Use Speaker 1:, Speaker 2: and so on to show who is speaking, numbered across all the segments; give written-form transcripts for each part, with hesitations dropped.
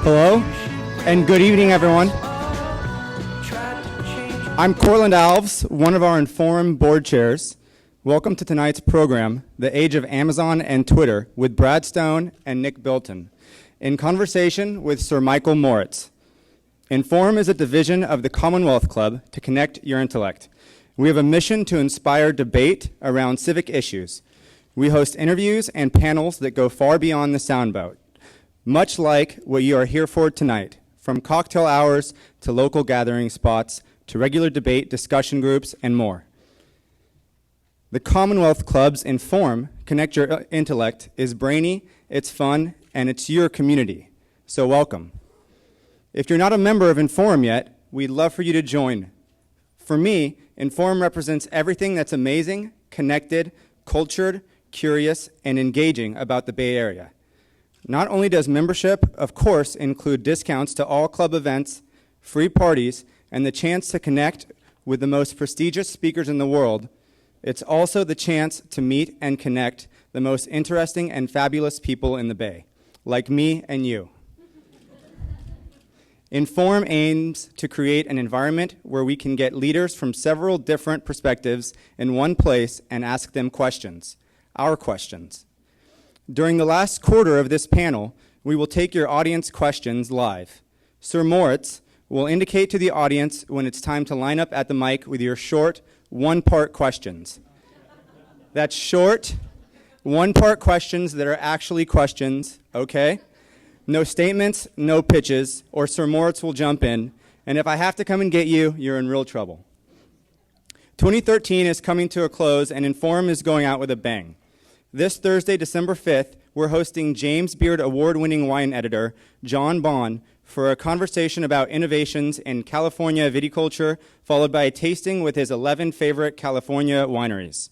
Speaker 1: Hello, and good evening, everyone. I'm Cortland Alves, one of our Inforum board chairs. Welcome to tonight's program, The Age of Amazon and Twitter, with Brad Stone and Nick Bilton, in conversation with Sir Michael Moritz. Inforum is a division of the Commonwealth Club to connect your intellect. We have a mission to inspire debate around civic issues. We host interviews and panels that go far beyond the soundbite, much like what you are here for tonight, from cocktail hours to local gathering spots to regular debate discussion groups and more. The Commonwealth Club's Inforum, Connect Your Intellect, is brainy, it's fun, and it's your community. So welcome. If you're not a member of Inforum yet, we'd love for you to join. For me, Inforum represents everything that's amazing, connected, cultured, curious, and engaging about the Bay Area. Not only does membership, of course, include discounts to all club events, free parties, and the chance to connect with the most prestigious speakers in the world, it's also the chance to meet and connect the most interesting and fabulous people in the Bay, like me and you. Inforum aims to create an environment where we can get leaders from several different perspectives in one place and ask them questions, our questions. During the last quarter of this panel, we will take your audience questions live. Sir Moritz will indicate to the audience when it's time to line up at the mic with your short, one-part questions. That's short, one-part questions that are actually questions, okay? No statements, no pitches, or Sir Moritz will jump in, and if I have to come and get you, you're in real trouble. 2013 is coming to a close, and Inforum is going out with a bang. This Thursday, December 5th, we're hosting James Beard award-winning wine editor John Bond for a conversation about innovations in California viticulture, followed by a tasting with his 11 favorite California wineries.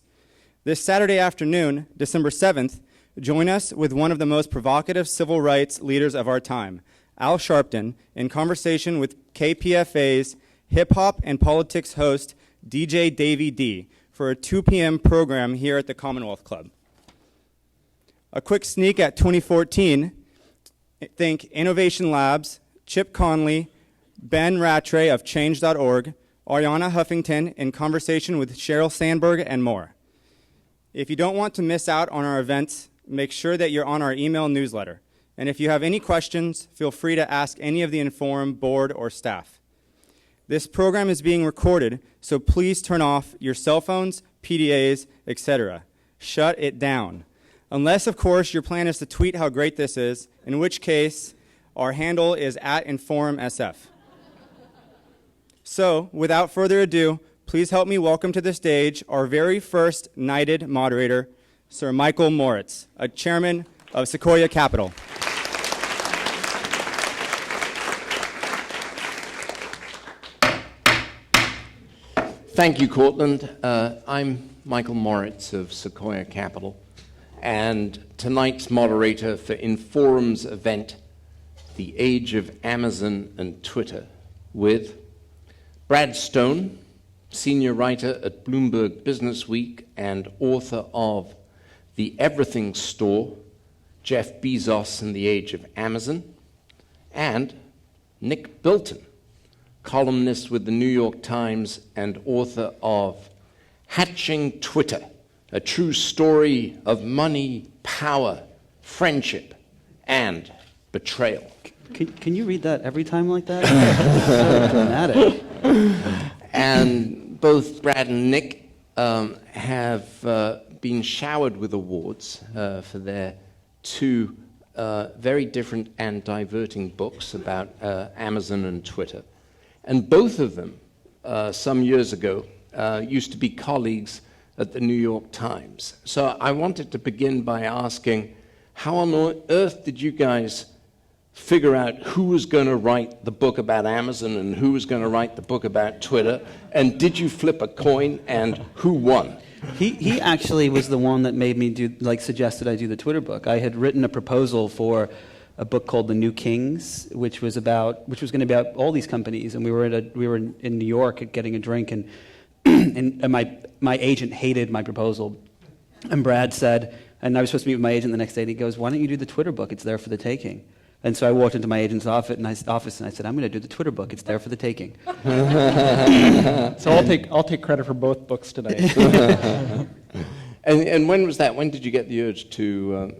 Speaker 1: This Saturday afternoon, December 7th, join us with one of the most provocative civil rights leaders of our time, Al Sharpton, in conversation with KPFA's hip-hop and politics host, DJ Davey D, for a 2 p.m. program here at the Commonwealth Club. A quick sneak at 2014, think Innovation Labs, Chip Conley, Ben Rattray of Change.org, Ariana Huffington in conversation with Sheryl Sandberg, and more. If you don't want to miss out on our events, make sure that you're on our email newsletter. And if you have any questions, feel free to ask any of the Inforum board or staff. This program is being recorded, so please turn off your cell phones, PDAs, etc. Shut it down. Unless, of course, your plan is to tweet how great this is, in which case our handle is @InforumSF. So, without further ado, please help me welcome to the stage our very first knighted moderator, Sir Michael Moritz, a chairman of Sequoia Capital.
Speaker 2: Thank you, Cortland. I'm Michael Moritz of Sequoia Capital, and tonight's moderator for Inforum's event, The Age of Amazon and Twitter, with Brad Stone, senior writer at Bloomberg Businessweek and author of The Everything Store, Jeff Bezos and the Age of Amazon, and Nick Bilton, columnist with the New York Times and author of Hatching Twitter, a true story of money, power, friendship, and betrayal.
Speaker 3: Can you read that every time like that? So dramatic.
Speaker 2: And both Brad and Nick have been showered with awards for their two very different and diverting books about Amazon and Twitter. And both of them, some years ago, used to be colleagues at the New York Times. So I wanted to begin by asking, how on earth did you guys figure out who was going to write the book about Amazon and who was going to write the book about Twitter? And did you flip a coin, and who won?
Speaker 3: He actually was the one that made me suggested I do the Twitter book. I had written a proposal for a book called The New Kings, which was going to be about all these companies, and we were in New York getting a drink, and and my agent hated my proposal, and Brad said, and I was supposed to meet with my agent the next day, and he goes, "Why don't you do the Twitter book? It's there for the taking." And so I walked into my agent's office and I said, I'm going to do the Twitter book. It's there for the taking.
Speaker 4: So I'll take credit for both books tonight.
Speaker 2: And when was that? When did you get the urge to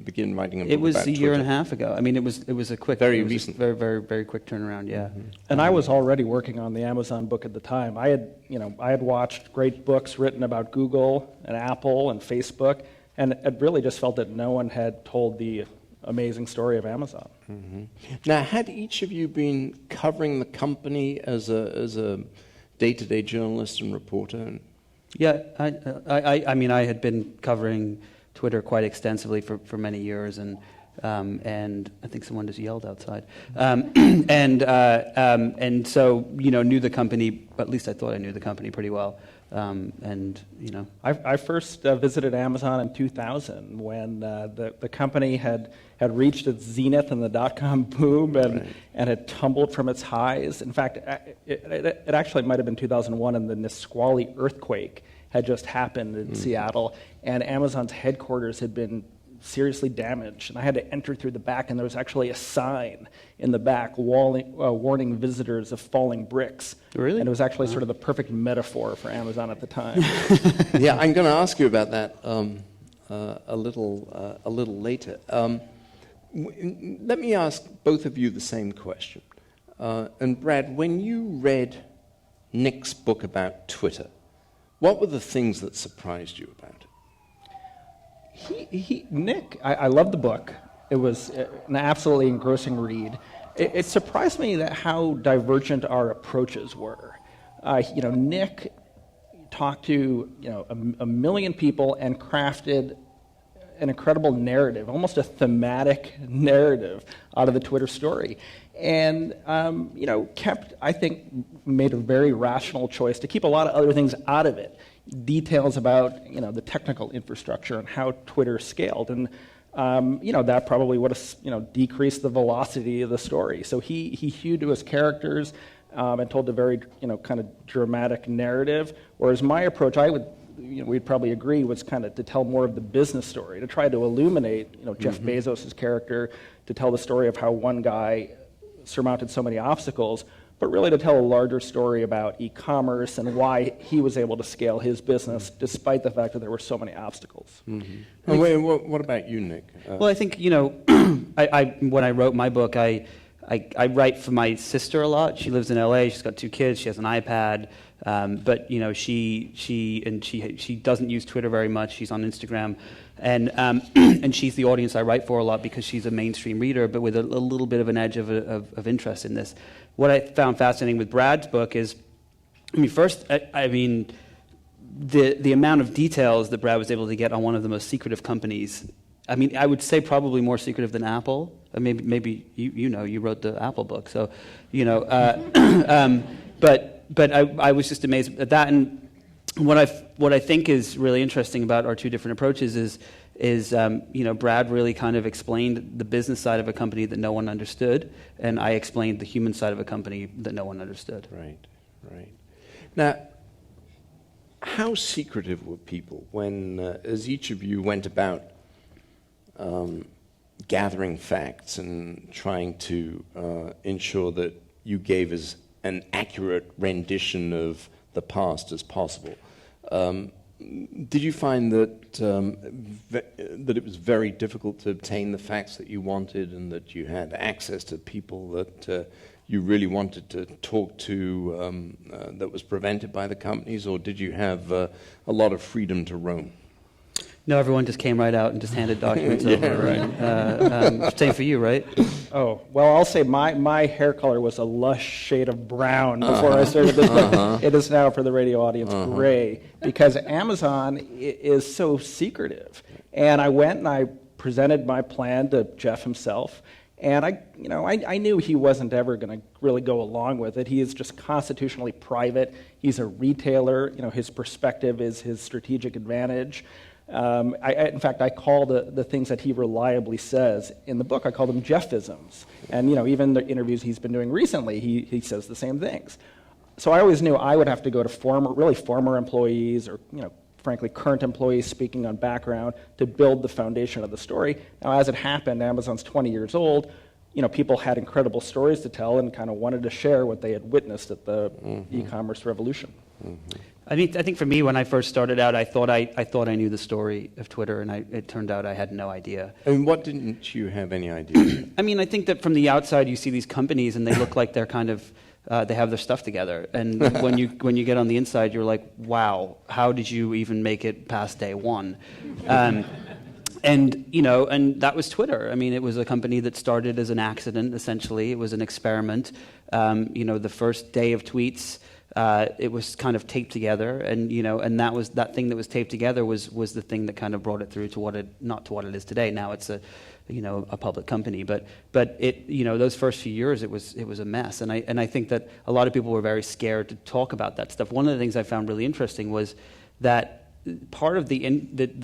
Speaker 2: begin writing a book
Speaker 3: It was
Speaker 2: about
Speaker 3: a year and a
Speaker 2: Twitter?
Speaker 3: half ago. I mean, it was a quick,
Speaker 2: Very
Speaker 3: it was a
Speaker 2: recent.
Speaker 3: very quick turnaround. Yeah.
Speaker 4: And I was already working on the Amazon book at the time. I had watched great books written about Google and Apple and Facebook, and it really just felt that no one had told the amazing story of Amazon.
Speaker 2: Now, had each of you been covering the company as a day-to-day journalist and reporter?
Speaker 3: Yeah, I mean, I had been covering Twitter quite extensively for many years, and I think someone just yelled outside, and so knew the company. At least I thought I knew the company pretty well,
Speaker 4: I first visited Amazon in 2000 when the company had reached its zenith in the dot-com boom and had tumbled from its highs. In fact, it actually might have been 2001, and the Nisqually earthquake had just happened in Seattle, and Amazon's headquarters had been seriously damaged, and I had to enter through the back, and there was actually a sign in the back warning visitors of falling bricks.
Speaker 3: Really?
Speaker 4: And it was actually sort of the perfect metaphor for Amazon at the time.
Speaker 2: Yeah, I'm going to ask you about that a little later. Let me ask both of you the same question. And Brad, when you read Nick's book about Twitter, what were the things that surprised you about it?
Speaker 4: Nick, I loved the book. It was an absolutely engrossing read. It surprised me that how divergent our approaches were. Nick talked to a million people and crafted an incredible narrative, almost a thematic narrative out of the Twitter story. And, made a very rational choice to keep a lot of other things out of it. Details about, the technical infrastructure and how Twitter scaled. And, that probably would have, decreased the velocity of the story. So he hewed to his characters and told a very, kind of dramatic narrative. Whereas my approach, we'd probably agree, was kind of to tell more of the business story, to try to illuminate, Jeff Bezos' character, to tell the story of how one guy surmounted so many obstacles, but really to tell a larger story about e-commerce and why he was able to scale his business despite the fact that there were so many obstacles.
Speaker 2: And what about you, Nick?
Speaker 3: Well, I think when I wrote my book, I write for my sister a lot. She lives in LA. She's got 2 kids. She has an iPad, but she doesn't use Twitter very much. She's on Instagram, and she's the audience I write for a lot because she's a mainstream reader, but with a little bit of an edge of interest in this. What I found fascinating with Brad's book is, the amount of details that Brad was able to get on one of the most secretive companies. I would say probably more secretive than Apple. Maybe you wrote the Apple book, so but I was just amazed at that. And what I think is really interesting about our 2 different approaches is Brad really kind of explained the business side of a company that no one understood, and I explained the human side of a company that no one understood.
Speaker 2: Right. Now, how secretive were people when, as each of you went about gathering facts and trying to ensure that you gave us an accurate rendition of the past as possible? Did you find that that it was very difficult to obtain the facts that you wanted, and that you had access to people that you really wanted to talk to that was prevented by the companies, or did you have a lot of freedom to roam?
Speaker 3: No, everyone just came right out and just handed documents over.
Speaker 2: Right.
Speaker 3: Same for you, right?
Speaker 4: Oh, well, I'll say my hair color was a lush shade of brown before I started this book. It is now, for the radio audience, gray, because Amazon is so secretive. And I went and I presented my plan to Jeff himself, and I knew he wasn't ever going to really go along with it. He is just constitutionally private. He's a retailer. His perspective is his strategic advantage. In fact, I call the things that he reliably says in the book, I call them Jeffisms. And even the interviews he's been doing recently, he says the same things. So I always knew I would have to go to former employees or frankly current employees speaking on background to build the foundation of the story. Now, as it happened, Amazon's 20 years old. people had incredible stories to tell and kind of wanted to share what they had witnessed at the e-commerce revolution.
Speaker 3: I think for me, when I first started out, I thought I knew the story of Twitter, and it turned out I had no idea.
Speaker 2: And what didn't you have any idea?
Speaker 3: I mean, I think that from the outside, you see these companies, and they look like they're kind of they have their stuff together. And when you get on the inside, you're like, wow, how did you even make it past day one? And that was Twitter. I mean, it was a company that started as an accident. Essentially, it was an experiment. The first day of tweets. It was kind of taped together, and that thing that was taped together was the thing that kind of brought it through to not to what it is today. Now it's a public company, but it those first few years it was a mess, and I think that a lot of people were very scared to talk about that stuff. One of the things I found really interesting was that part of the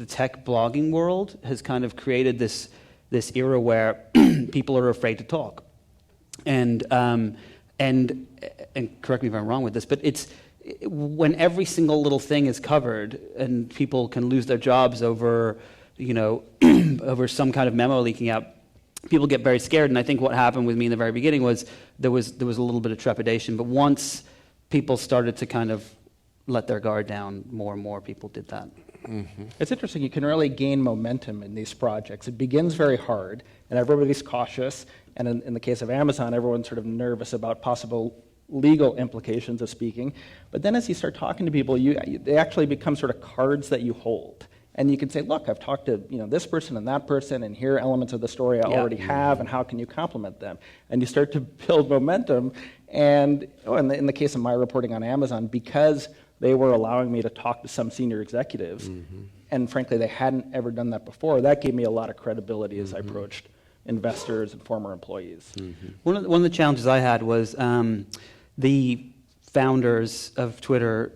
Speaker 3: tech blogging world has kind of created this era where people are afraid to talk, and correct me if I'm wrong with this, but it's when every single little thing is covered and people can lose their jobs over, over some kind of memo leaking out, people get very scared. And I think what happened with me in the very beginning was there was a little bit of trepidation. But once people started to kind of let their guard down, more and more people did that.
Speaker 4: Mm-hmm. It's interesting. You can really gain momentum in these projects. It begins very hard, and everybody's cautious. And in the case of Amazon, everyone's sort of nervous about possible legal implications of speaking. But then as you start talking to people, they actually become sort of cards that you hold. And you can say, look, I've talked to this person and that person, and here are elements of the story I already have, and how can you complement them? And you start to build momentum. And in the case of my reporting on Amazon, because they were allowing me to talk to some senior executives, and frankly, they hadn't ever done that before, that gave me a lot of credibility as I approached investors and former employees.
Speaker 3: One of the challenges I had was the founders of Twitter,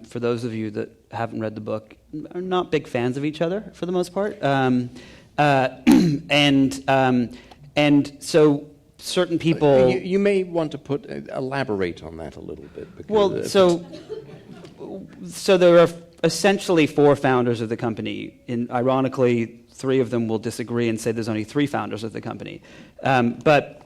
Speaker 3: for those of you that haven't read the book, are not big fans of each other for the most part. And so certain people...
Speaker 2: You may want to elaborate on that a little bit.
Speaker 3: Well, so there are essentially 4 founders of the company. Ironically, 3 of them will disagree and say there's only 3 founders of the company. But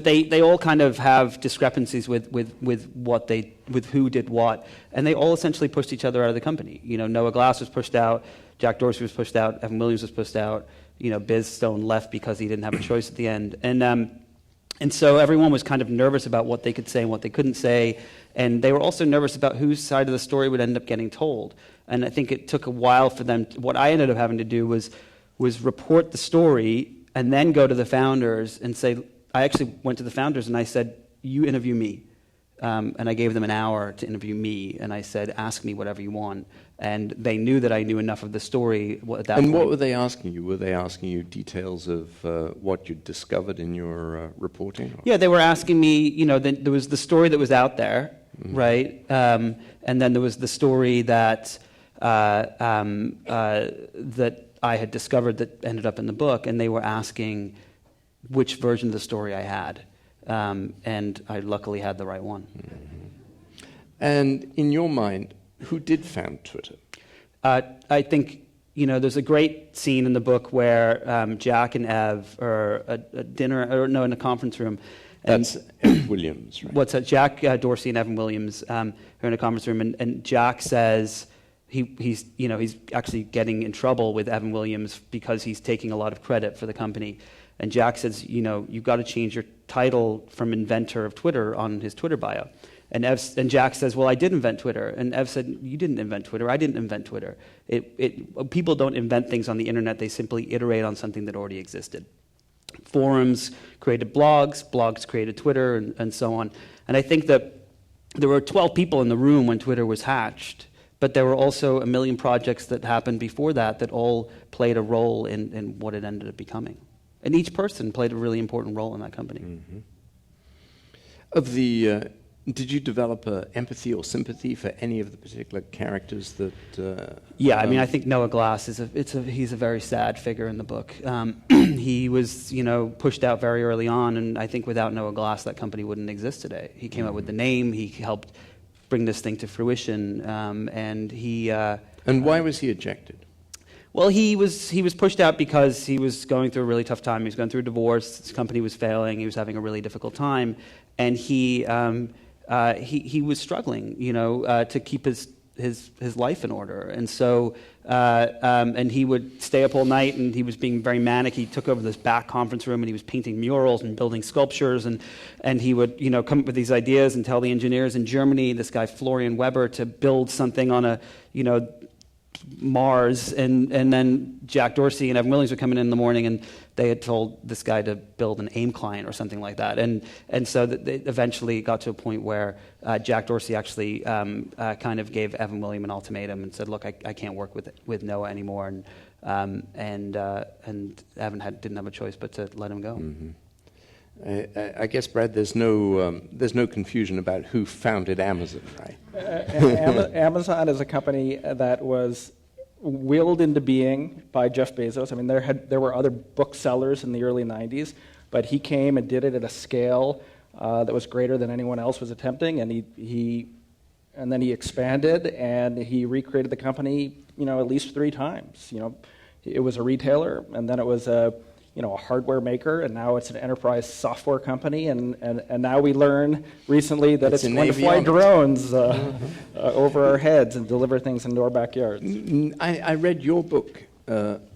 Speaker 3: they all kind of have discrepancies with who did what, and they all essentially pushed each other out of the company. Noah Glass was pushed out, Jack Dorsey was pushed out, Evan Williams was pushed out. Biz Stone left because he didn't have a choice at the end, and so everyone was kind of nervous about what they could say and what they couldn't say, and they were also nervous about whose side of the story would end up getting told. And I think it took a while for them. What I ended up having to do was report the story and then go to the founders and say. I actually went to the founders and I said, you interview me. And I gave them an hour to interview me, and I said, ask me whatever you want. And they knew that I knew enough of the story at that point.
Speaker 2: And what were they asking you? Were they asking you details of what you'd discovered in your reporting? Or?
Speaker 3: Yeah, they were asking me, there was the story that was out there, right? And then there was the story that that I had discovered that ended up in the book, and they were asking which version of the story I had. And I luckily had the right one.
Speaker 2: And in your mind, who did found Twitter?
Speaker 3: I think, there's a great scene in the book where Jack and Ev are at dinner, in a conference room. And
Speaker 2: that's Evan Williams, right?
Speaker 3: What's that? Jack Dorsey and Evan Williams are in a conference room, and Jack says he's actually getting in trouble with Evan Williams because he's taking a lot of credit for the company. And Jack says, you've got to change your title from inventor of Twitter on his Twitter bio. And Jack says, well, I did invent Twitter. And Ev said, you didn't invent Twitter. I didn't invent Twitter. People don't invent things on the internet. They simply iterate on something that already existed. Forums created blogs, blogs created Twitter, and so on. And I think that there were 12 people in the room when Twitter was hatched, but there were also a million projects that happened before that all played a role in what it ended up becoming. And each person played a really important role in that company.
Speaker 2: Did you develop empathy or sympathy for any of the particular characters that?
Speaker 3: Yeah, I mean, I think Noah Glass he's a very sad figure in the book. He was, pushed out very early on, and I think without Noah Glass, that company wouldn't exist today. He came up with the name. He helped bring this thing to fruition, and he.
Speaker 2: And why was he ejected?
Speaker 3: Well, he was pushed out because he was going through a really tough time. He was going through a divorce. His company was failing. He was having a really difficult time, and he was struggling, to keep his life in order. And so, and he would stay up all night, and he was being very manic. He took over this back conference room, and he was painting murals and building sculptures, and he would, come up with these ideas and tell the engineers in Germany, this guy Florian Weber, to build something on a, Mars, and then Jack Dorsey and Evan Williams were coming in the morning, and they had told this guy to build an AIM client or something like that, and so they eventually got to a point where Jack Dorsey actually kind of gave Evan Williams an ultimatum and said, "Look, I can't work with Noah anymore," and Evan didn't have a choice but to let him go.
Speaker 2: Mm-hmm. I guess, Brad, there's no confusion about who founded Amazon, right?
Speaker 4: Amazon is a company that was willed into being by Jeff Bezos. I mean, there were other booksellers in the early 90s, but he came and did it at a scale that was greater than anyone else was attempting, and then he expanded and he recreated the company, at least 3 times. It was a retailer, and then it was a hardware maker, and now it's an enterprise software company, and now we learn recently that it's going to fly drones over our heads and deliver things into our backyards.
Speaker 2: I read your book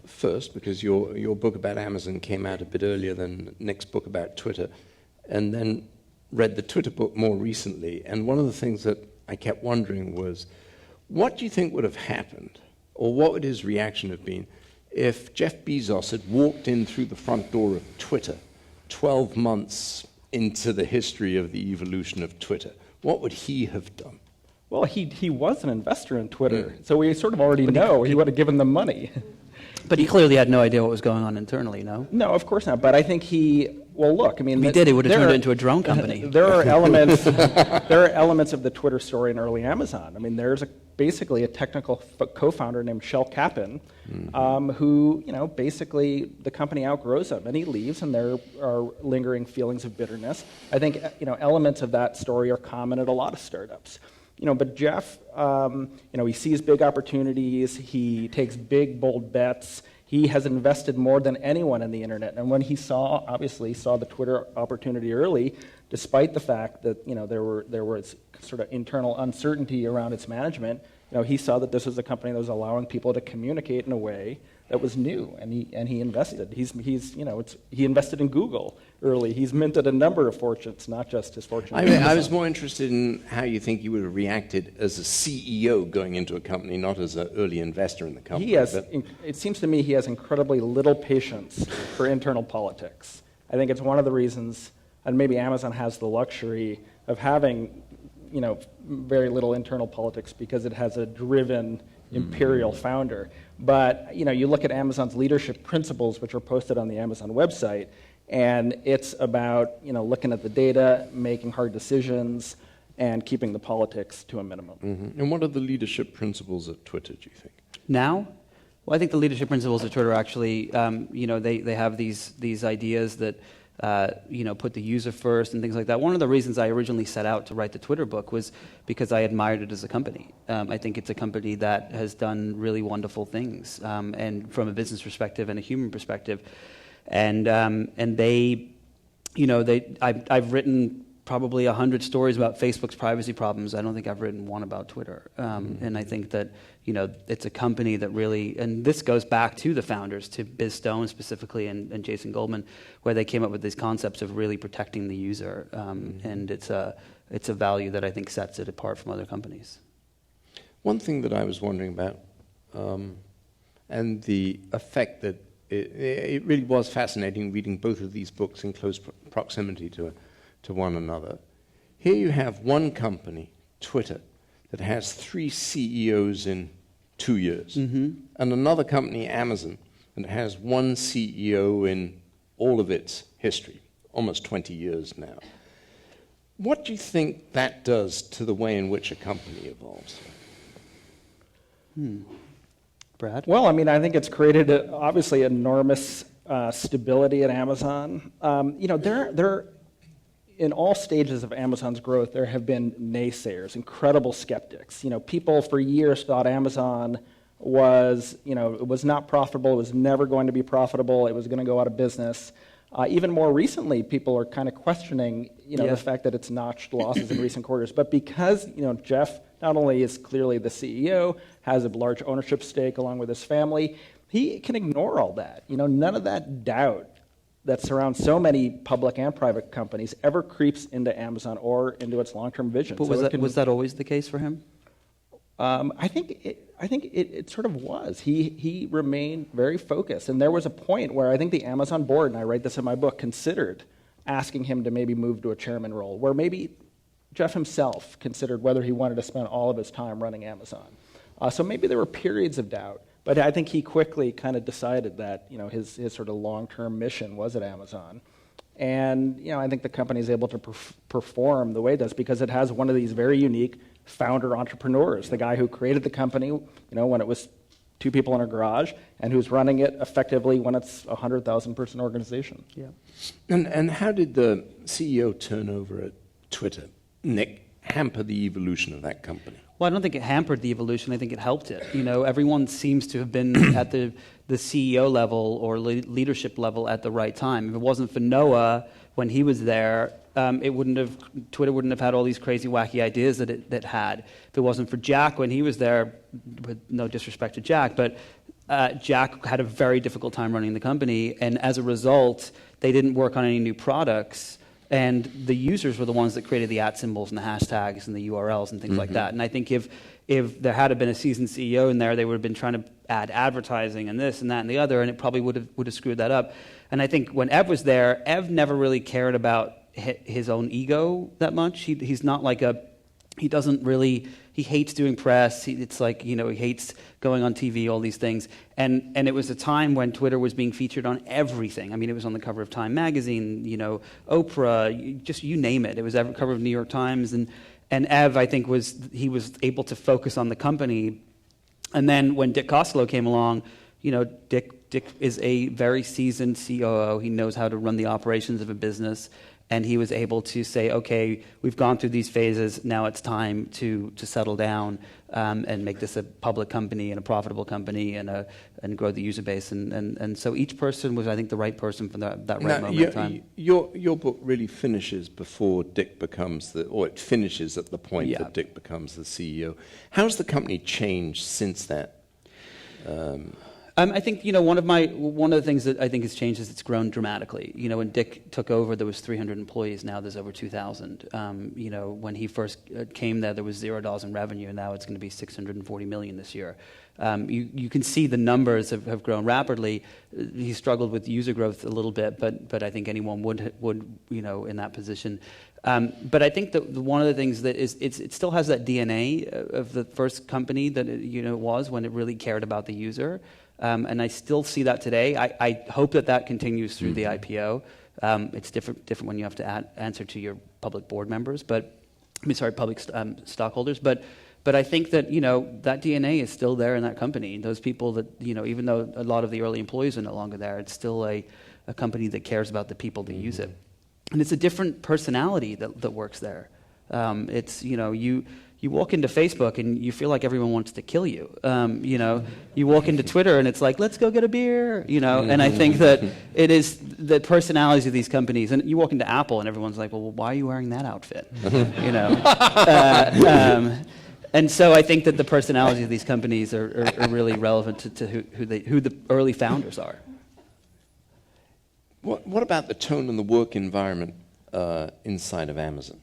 Speaker 2: first, because your book about Amazon came out a bit earlier than Nick's book about Twitter, and then read the Twitter book more recently, and one of the things that I kept wondering was, what do you think would have happened, or what would his reaction have been if Jeff Bezos had walked in through the front door of Twitter 12 months into the history of the evolution of Twitter? What would he have done?
Speaker 4: Well, he was an investor in Twitter, so we sort of already know he would have given them money.
Speaker 3: But he clearly had no idea what was going on internally, no?
Speaker 4: No, of course not. But I think he would have turned it
Speaker 3: into a drone company.
Speaker 4: There are elements of the Twitter story in early Amazon. I mean, there's basically a technical co-founder named Shel Kappan, who, basically the company outgrows him, and he leaves, and there are lingering feelings of bitterness. I think, elements of that story are common at a lot of startups. But Jeff, he sees big opportunities. He takes big, bold bets. He has invested more than anyone in the internet. And when he saw the Twitter opportunity early, despite the fact that there was sort of internal uncertainty around its management, he saw that this was a company that was allowing people to communicate in a way that was new, and he invested. He invested in Google early. He's minted a number of fortunes, not just his fortune.
Speaker 2: I was more interested in how you think you would have reacted as a CEO going into a company, not as an early investor in the company.
Speaker 4: It seems to me he has incredibly little patience for internal politics. I think it's one of the reasons, and maybe Amazon has the luxury of having, very little internal politics because it has a driven imperial founder. But you look at Amazon's leadership principles, which are posted on the Amazon website, and it's about looking at the data, making hard decisions, and keeping the politics to a minimum.
Speaker 2: Mm-hmm. And what are the leadership principles at Twitter, do you think?
Speaker 3: Now? Well, I think the leadership principles at Twitter actually, they have these ideas that put the user first and things like that. One of the reasons I originally set out to write the Twitter book was because I admired it as a company. I think it's a company that has done really wonderful things, and from a business perspective and a human perspective. And I've written probably 100 stories about Facebook's privacy problems. I don't think I've written one about Twitter. And I think that, it's a company that really, and this goes back to the founders, to Biz Stone specifically and Jason Goldman, where they came up with these concepts of really protecting the user. And it's a value that I think sets it apart from other companies.
Speaker 2: One thing that I was wondering about, and the effect that it really was fascinating reading both of these books in close proximity to one another. Here you have one company, Twitter, that has 3 CEOs in 2 years, and another company, Amazon, that has 1 CEO in all of its history, almost 20 years now. What do you think that does to the way in which a company evolves?
Speaker 3: Brad?
Speaker 4: Well, I think it's created, obviously, enormous stability at Amazon. There in all stages of Amazon's growth, there have been naysayers, incredible skeptics. People for years thought Amazon was, it was not profitable. It was never going to be profitable. It was going to go out of business. Even more recently, people are kind of questioning, the fact that it's notched losses in recent quarters. But because, Jeff not only is clearly the CEO, has a large ownership stake along with his family, he can ignore all that. None of that doubt that surrounds so many public and private companies ever creeps into Amazon or into its long-term vision.
Speaker 3: But was that always the case for him?
Speaker 4: I think it sort of was. He remained very focused, and there was a point where I think the Amazon board, and I write this in my book, considered asking him to maybe move to a chairman role, where maybe Jeff himself considered whether he wanted to spend all of his time running Amazon. So maybe there were periods of doubt, but I think he quickly kind of decided that his sort of long-term mission was at Amazon. And I think the company is able to perform the way it does because it has one of these very unique founder entrepreneurs, the guy who created the company, when it was 2 people in a garage, and who's running it effectively when it's a 100,000 person organization.
Speaker 3: Yeah.
Speaker 2: And how did the CEO turnover at Twitter, Nick, hamper the evolution of that company?
Speaker 3: Well, I don't think it hampered the evolution. I think it helped it. Everyone seems to have been at the CEO level or leadership level at the right time. If it wasn't for Noah when he was there, Twitter wouldn't have had all these crazy, wacky ideas that it had. If it wasn't for Jack when he was there, with no disrespect to Jack, but Jack had a very difficult time running the company, and as a result, they didn't work on any new products. And the users were the ones that created the @ symbols and the hashtags and the URLs and things like that. And I think if there had been a seasoned CEO in there, they would have been trying to add advertising and this and that and the other, and it probably would have screwed that up. And I think when Ev was there, Ev never really cared about his own ego that much. He's not like he doesn't really, he hates doing press. It's like, he hates going on TV, all these things. And it was a time when Twitter was being featured on everything. I mean, it was on the cover of Time magazine, Oprah, just you name it. It was the cover of New York Times. And Ev, I think, was able to focus on the company. And then when Dick Costolo came along, Dick is a very seasoned COO. He knows how to run the operations of a business. And he was able to say, okay, we've gone through these phases. Now it's time to settle down and make this a public company and a profitable company and grow the user base. And so each person was, I think, the right person for that right moment in time.
Speaker 2: Your book really finishes before Dick becomes it finishes at the point that Dick becomes the CEO. How's the company changed since that?
Speaker 3: I think one of the things that I think has changed is it's grown dramatically. When Dick took over, there was 300 employees. Now there's over 2,000. When he first came there was $0 in revenue, and now it's going to be $640 million this year. You can see the numbers have grown rapidly. He struggled with user growth a little bit, but I think anyone would in that position. But I think that one of the things that it still has that DNA of the first company that it was when it really cared about the user. And I still see that today. I hope that continues through the IPO. It's different when you have to answer to your public board members, public stockholders. But I think that that DNA is still there in that company. Those people that even though a lot of the early employees are no longer there, it's still a company that cares about the people that use it. And it's a different personality that works there. It's you walk into Facebook and you feel like everyone wants to kill you. You walk into Twitter and it's like, let's go get a beer. And I think that it is the personalities of these companies. And you walk into Apple and everyone's like, well, why are you wearing that outfit? And so I think that the personalities of these companies are really relevant to who the early founders are.
Speaker 2: What about the tone and the work environment inside of Amazon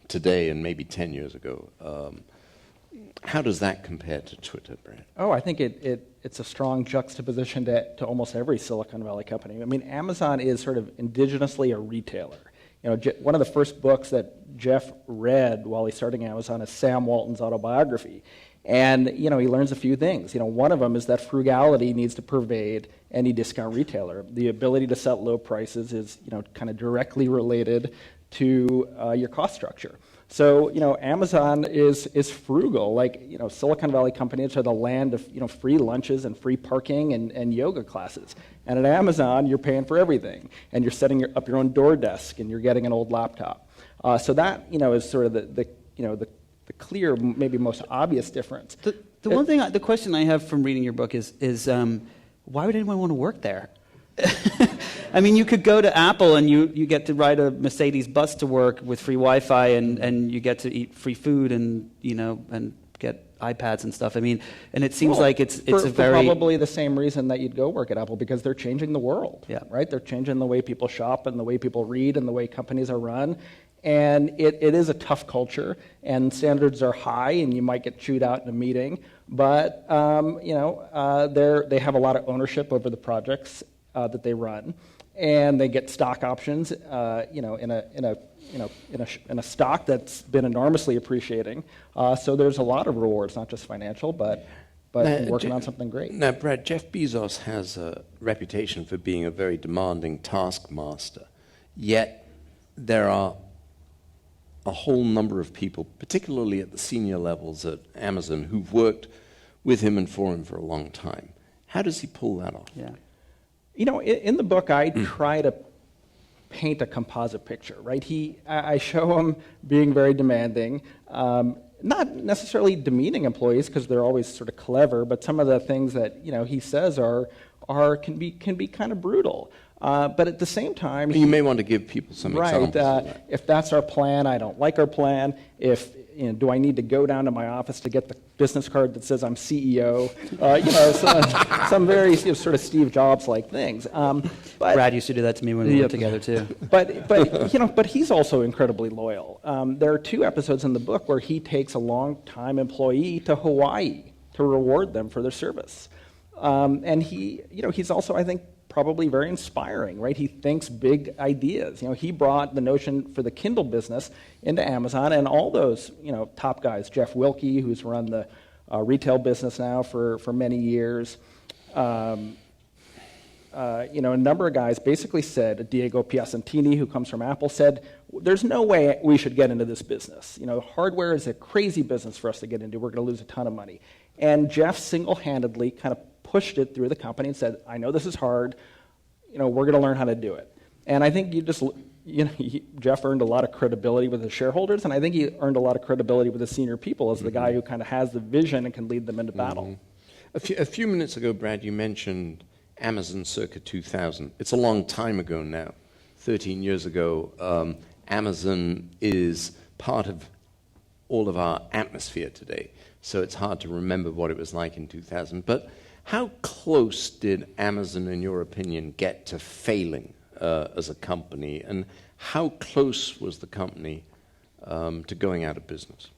Speaker 2: today and maybe 10 years ago? How does that compare to Twitter, Brad?
Speaker 4: Oh, I think it's a strong juxtaposition to almost every Silicon Valley company. I mean, Amazon is sort of indigenously a retailer. One of the first books that Jeff read while he's starting Amazon is Sam Walton's autobiography. And, he learns a few things. One of them is that frugality needs to pervade any discount retailer. The ability to set low prices is, kind of directly related to your cost structure. So, Amazon is frugal. Like, Silicon Valley companies are the land of, free lunches and free parking and yoga classes. And at Amazon, you're paying for everything. And you're setting up your own door desk, and you're getting an old laptop. So that, is sort of the clear, maybe most obvious difference.
Speaker 3: The question I have from reading your book is why would anyone want to work there? I mean, you could go to Apple and you get to ride a Mercedes bus to work with free Wi-Fi and you get to eat free food and get iPads and stuff. I mean, and it seems like it's
Speaker 4: for
Speaker 3: a very
Speaker 4: probably the same reason that you'd go work at Apple, because they're changing the world.
Speaker 3: Yeah.
Speaker 4: Right? They're changing the way people shop and the way people read and the way companies are run. And it is a tough culture, and standards are high, and you might get chewed out in a meeting. But they have a lot of ownership over the projects that they run, and they get stock options. In a stock that's been enormously appreciating. So there's a lot of rewards, not just financial, but working on something great.
Speaker 2: Now, Brad, Jeff Bezos has a reputation for being a very demanding taskmaster. Yet there are a whole number of people, particularly at the senior levels at Amazon, who've worked with him and for him for a long time. How does he pull that off?
Speaker 3: yeah.
Speaker 4: In the book, I try to paint a composite picture, right? I show him being very demanding, not necessarily demeaning employees because they're always sort of clever, but some of the things that he says can be kind of brutal. But at the same time,
Speaker 2: You may want to give people some examples of that.
Speaker 4: If that's our plan, I don't like our plan. If do I need to go down to my office to get the business card that says I'm CEO? Some very sort of Steve Jobs-like things. But
Speaker 3: Brad used to do that to me when we worked together too.
Speaker 4: But he's also incredibly loyal. There are 2 episodes in the book where he takes a long-time employee to Hawaii to reward them for their service. And he's also, I think, probably very inspiring, right? He thinks big ideas. He brought the notion for the Kindle business into Amazon, and all those, top guys, Jeff Wilke, who's run the retail business now for many years, a number of guys basically said, Diego Piacentini, who comes from Apple, said, there's no way we should get into this business. Hardware is a crazy business for us to get into. We're going to lose a ton of money. And Jeff single-handedly kind of pushed it through the company and said, I know this is hard, we're going to learn how to do it. And I think Jeff earned a lot of credibility with his shareholders, and I think he earned a lot of credibility with the senior people as the guy who kind of has the vision and can lead them into battle.
Speaker 2: A few minutes ago, Brad, you mentioned Amazon circa 2000. It's a long time ago now, 13 years ago. Amazon is part of all of our atmosphere today, so it's hard to remember what it was like in 2000. But how close did Amazon, in your opinion, get to failing as a company, and how close was the company to going out of business?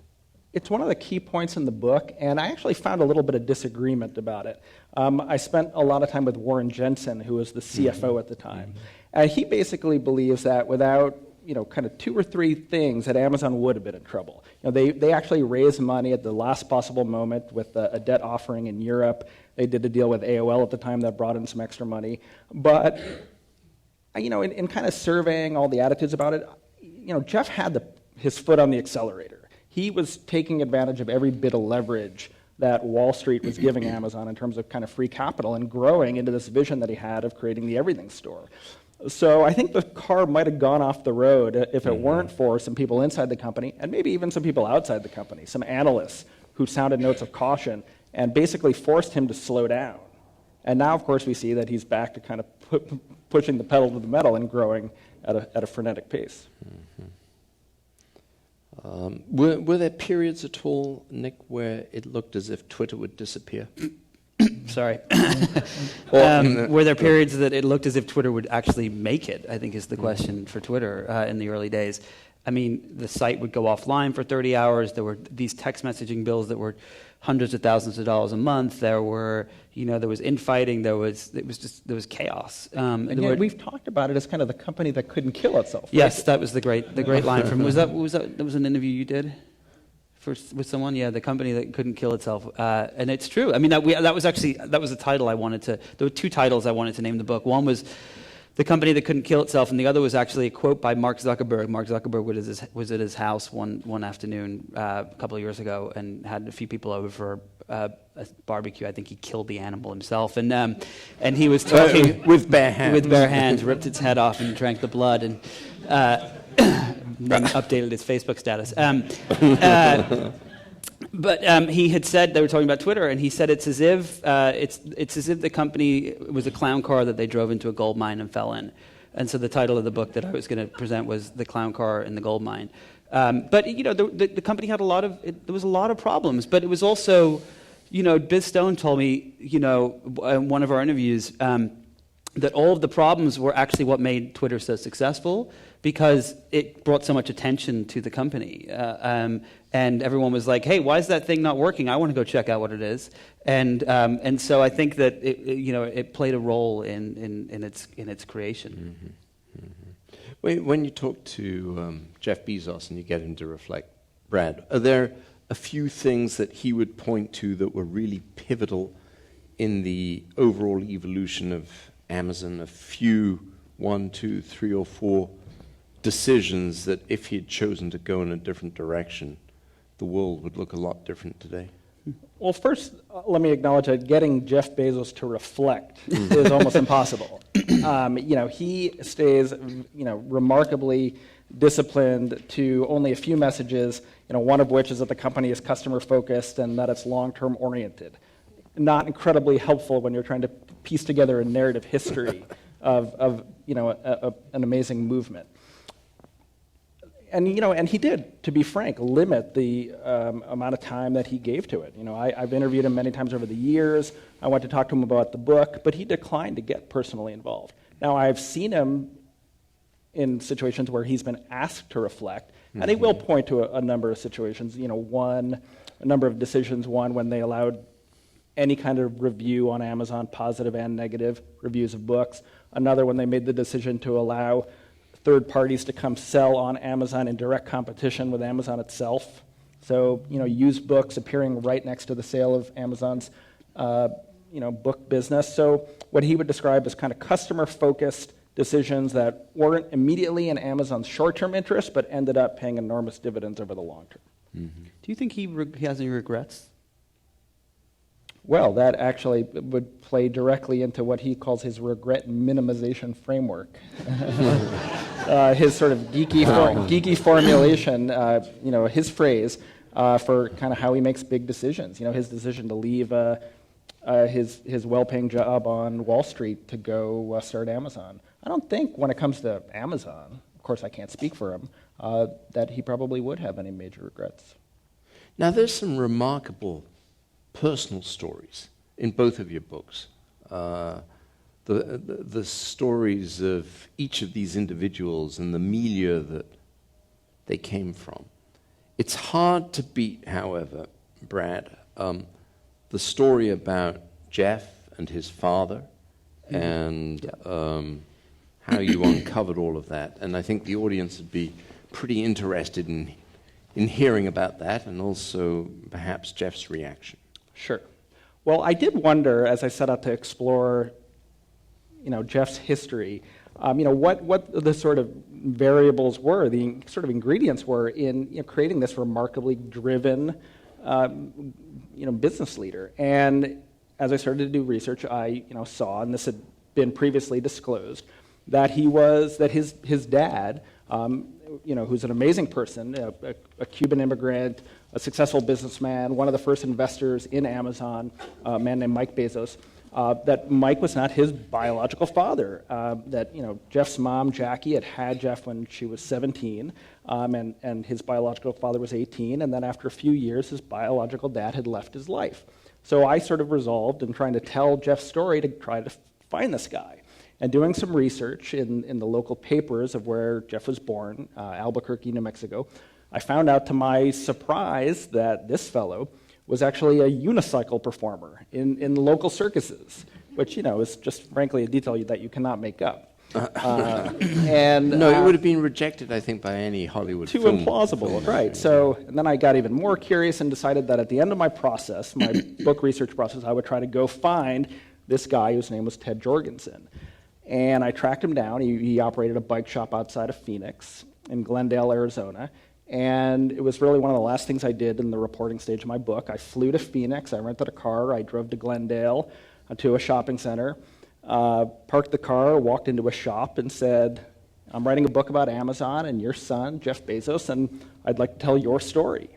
Speaker 4: It's one of the key points in the book, and I actually found a little bit of disagreement about it. I spent a lot of time with Warren Jensen, who was the CFO at the time, and he basically believes that without kind of 2 or 3 things that Amazon would have been in trouble. They actually raised money at the last possible moment with a debt offering in Europe. They did a deal with AOL at the time that brought in some extra money. But, in kind of surveying all the attitudes about it, Jeff had his foot on the accelerator. He was taking advantage of every bit of leverage that Wall Street was giving Amazon in terms of kind of free capital and growing into this vision that he had of creating the everything store. So I think the car might have gone off the road if it weren't for some people inside the company, and maybe even some people outside the company, some analysts who sounded notes of caution and basically forced him to slow down. And now, of course, we see that he's back to kind of pushing the pedal to the metal and growing at a frenetic pace.
Speaker 2: Were there periods at all, Nick, where it looked as if Twitter would disappear?
Speaker 3: Sorry. Were there periods that it looked as if Twitter would actually make it, I think is the question for Twitter in the early days. I mean, the site would go offline for 30 hours. There were these text messaging bills that were hundreds of thousands of dollars a month. There were, there was infighting. There was chaos.
Speaker 4: And yet we've talked about it as kind of the company that couldn't kill itself. Right?
Speaker 3: Yes, that was the great line from. Was that an interview you did? With someone, yeah, the company that couldn't kill itself, and it's true. I mean, that was the title I wanted to. There were 2 titles I wanted to name the book. One was The Company That Couldn't Kill Itself, and the other was actually a quote by Mark Zuckerberg. Mark Zuckerberg was at his house one afternoon a couple of years ago and had a few people over for a barbecue. I think he killed the animal himself, and he was talking
Speaker 2: with bare hands.
Speaker 3: With bare hands, ripped its head off and drank the blood, and then updated its Facebook status. But he had said, they were talking about Twitter, and he said it's as if the company was a clown car that they drove into a gold mine and fell in. And so the title of the book that I was going to present was The Clown Car in the Gold Mine. But the company had there was a lot of problems, but it was also, Biz Stone told me, in one of our interviews, that all of the problems were actually what made Twitter so successful, because it brought so much attention to the company. And everyone was like, hey, why is that thing not working? I want to go check out what it is. And so I think that it played a role in its creation.
Speaker 2: Mm-hmm. Mm-hmm. When you talk to Jeff Bezos and you get him to reflect, Brad, are there a few things that he would point to that were really pivotal in the overall evolution of Amazon? A few, 1, 2, 3, or 4 decisions that if he had chosen to go in a different direction, the world would look a lot different today?
Speaker 4: Well, first, let me acknowledge that getting Jeff Bezos to reflect is almost impossible. He stays, remarkably disciplined to only a few messages, one of which is that the company is customer-focused and that it's long-term oriented. Not incredibly helpful when you're trying to piece together a narrative history of an amazing movement. And he did, to be frank, limit the amount of time that he gave to it. I've interviewed him many times over the years. I went to talk to him about the book, but he declined to get personally involved. Now, I've seen him in situations where he's been asked to reflect, and he will point to a number of situations. A number of decisions. One, when they allowed any kind of review on Amazon, positive and negative reviews of books. Another, when they made the decision to allow third parties to come sell on Amazon in direct competition with Amazon itself. So, used books appearing right next to the sale of Amazon's, book business. So what he would describe as kind of customer-focused decisions that weren't immediately in Amazon's short-term interest, but ended up paying enormous dividends over the long term.
Speaker 3: Mm-hmm. Do you think he has any regrets?
Speaker 4: Well, that actually would play directly into what he calls his regret minimization framework. His sort of geeky formulation, his phrase for kind of how he makes big decisions. His decision to leave his well-paying job on Wall Street to go start Amazon. I don't think when it comes to Amazon, of course I can't speak for him, that he probably would have any major regrets.
Speaker 2: Now, there's some remarkable personal stories in both of your books. The stories of each of these individuals and the milieu that they came from. It's hard to beat, however, Brad, the story about Jeff and his father and how you uncovered all of that. And I think the audience would be pretty interested in hearing about that and also perhaps Jeff's reaction.
Speaker 4: Sure. Well, I did wonder, as I set out to explore, Jeff's history, what the sort of variables were, the sort of ingredients were in creating this remarkably driven, business leader. And as I started to do research, I, saw, and this had been previously disclosed, that his dad, who's an amazing person, a Cuban immigrant, a successful businessman, one of the first investors in Amazon, a man named Mike Bezos, that Mike was not his biological father, that Jeff's mom, Jackie, had Jeff when she was 17, and his biological father was 18, and then after a few years, his biological dad had left his life. So I sort of resolved in trying to tell Jeff's story to try to find this guy. And doing some research in the local papers of where Jeff was born, Albuquerque, New Mexico, I found out to my surprise that this fellow was actually a unicycle performer in local circuses, which, is just frankly a detail that you cannot make up.
Speaker 2: It would have been rejected, I think, by any Hollywood
Speaker 4: too
Speaker 2: film.
Speaker 4: Implausible, right. So, and then I got even more curious and decided that at the end of my process, my book research process, I would try to go find this guy whose name was Ted Jorgensen. And I tracked him down. He operated a bike shop outside of Phoenix in Glendale, Arizona. And it was really one of the last things I did in the reporting stage of my book. I flew to Phoenix. I rented a car. I drove to Glendale to a shopping center, parked the car, walked into a shop, and said, I'm writing a book about Amazon and your son, Jeff Bezos, and I'd like to tell your story.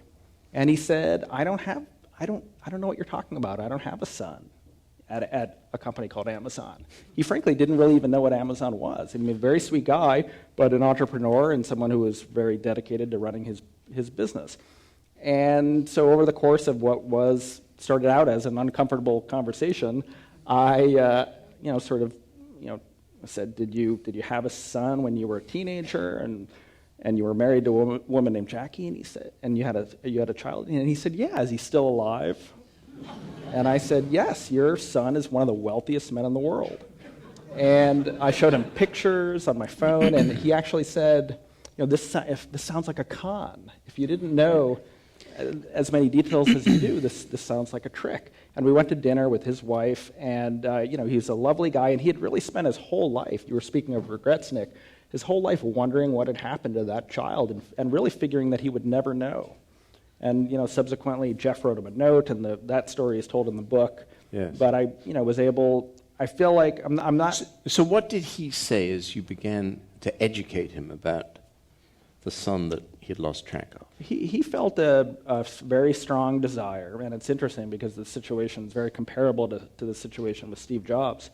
Speaker 4: And he said, I don't know what you're talking about. I don't have a son at a company called Amazon. He frankly didn't really even know what Amazon was. I mean, a very sweet guy, but an entrepreneur and someone who was very dedicated to running his business. And so over the course of what started out as an uncomfortable conversation, I said, did you have a son when you were a teenager and you were married to a woman named Jackie? And he said, and you had a child? And he said, yeah. Is he still alive? And I said, yes, your son is one of the wealthiest men in the world. And I showed him pictures on my phone, and he actually said, this sounds like a con. If you didn't know as many details as you do, this sounds like a trick. And we went to dinner with his wife, and he's a lovely guy, and he had really spent his whole life, you were speaking of regrets, Nick, his whole life wondering what had happened to that child and really figuring that he would never know. And subsequently, Jeff wrote him a note, and that story is told in the book.
Speaker 2: Yes.
Speaker 4: But I was able. I feel like I'm not.
Speaker 2: So what did he say as you began to educate him about the son that he had lost track of?
Speaker 4: He felt a very strong desire, and it's interesting because the situation is very comparable to the situation with Steve Jobs.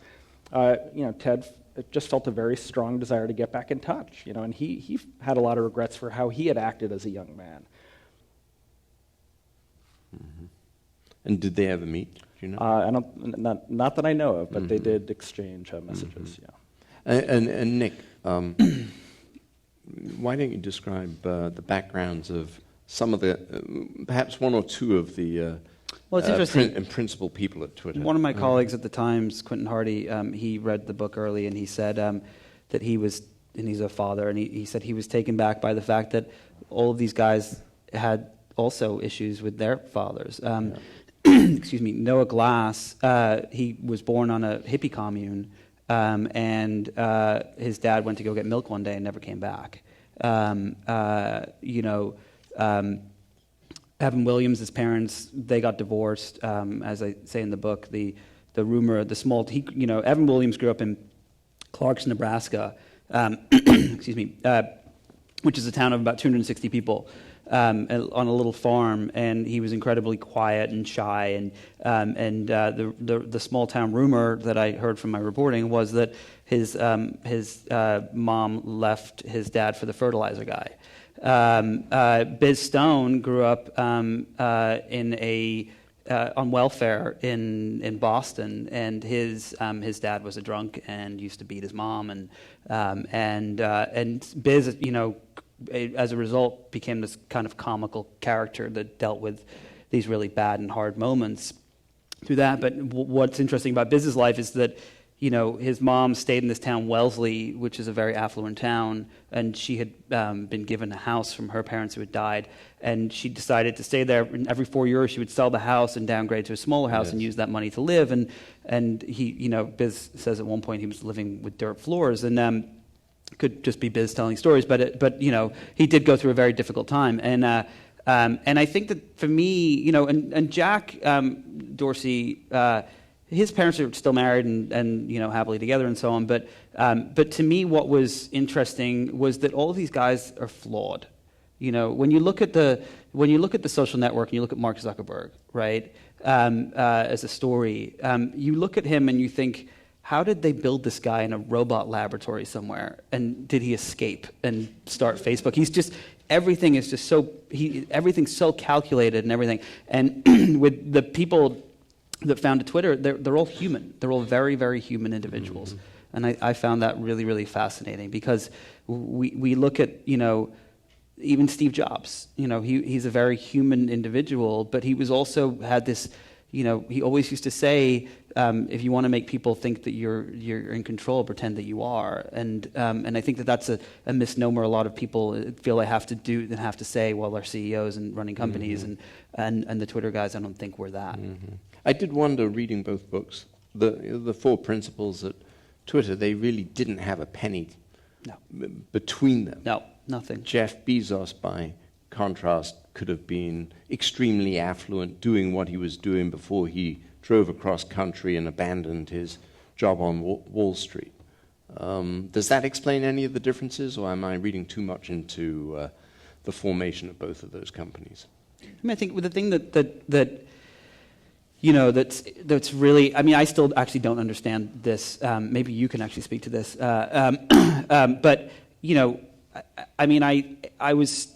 Speaker 4: Ted just felt a very strong desire to get back in touch, and he had a lot of regrets for how he had acted as a young man.
Speaker 2: Mm-hmm. And did they ever meet? Do you know?
Speaker 4: I don't, not that I know of, but they did exchange messages.
Speaker 2: Mm-hmm.
Speaker 4: Yeah.
Speaker 2: And Nick, why don't you describe the backgrounds of some of the, perhaps one or two of the
Speaker 3: Well, it's interesting.
Speaker 2: principal people at Twitter?
Speaker 3: One of my colleagues at the Times, Quentin Hardy, he read the book early, and he said that he was, and he's a father, and he said he was taken back by the fact that all of these guys had also issues with their fathers. Excuse me, Noah Glass, he was born on a hippie commune, and his dad went to go get milk one day and never came back. Evan Williams, his parents, they got divorced. As I say in the book, the rumor, Evan Williams grew up in Clarkson, Nebraska, excuse me, which is a town of about 260 people. On a little farm, and he was incredibly quiet and shy. And the small town rumor that I heard from my reporting was that his mom left his dad for the fertilizer guy. Biz Stone grew up on welfare in Boston, and his dad was a drunk and used to beat his mom, and Biz, as a result, became this kind of comical character that dealt with these really bad and hard moments through that. But what's interesting about Biz's life is that, his mom stayed in this town, Wellesley, which is a very affluent town, and she had been given a house from her parents who had died, and she decided to stay there. And every 4 years, she would sell the house and downgrade to a smaller house and use that money to live. And he, Biz says at one point he was living with dirt floors, and could just be Biz telling stories, but he did go through a very difficult time, and I think that for me, and Jack Dorsey, his parents are still married and happily together and so on, but to me, what was interesting was that all of these guys are flawed. When you look at the social network and you look at Mark Zuckerberg, right, as a story, you look at him and you think, how did they build this guy in a robot laboratory somewhere? And did he escape and start Facebook? Everything is just everything's so calculated and everything. And with the people that founded Twitter, they're all human. They're all very, very human individuals. Mm-hmm. And I found that really, really fascinating because we look at, even Steve Jobs, he's a very human individual, but he was also had this, he always used to say, if you want to make people think that you're in control, pretend that you are, and I think that that's a misnomer. A lot of people feel they have to do and have to say while they're CEOs and running companies, mm-hmm. and the Twitter guys, I don't think we're that.
Speaker 2: Mm-hmm. I did wonder, reading both books, the four principles at Twitter, they really didn't have a penny between them.
Speaker 3: No, nothing.
Speaker 2: Jeff Bezos, by contrast, could have been extremely affluent, doing what he was doing before he drove across country and abandoned his job on Wall Street. Does that explain any of the differences, or am I reading too much into the formation of both of those companies?
Speaker 3: I mean, I think the thing that you know, that's really, I mean, I still actually don't understand this. Maybe you can actually speak to this. But, you know, I mean, I was,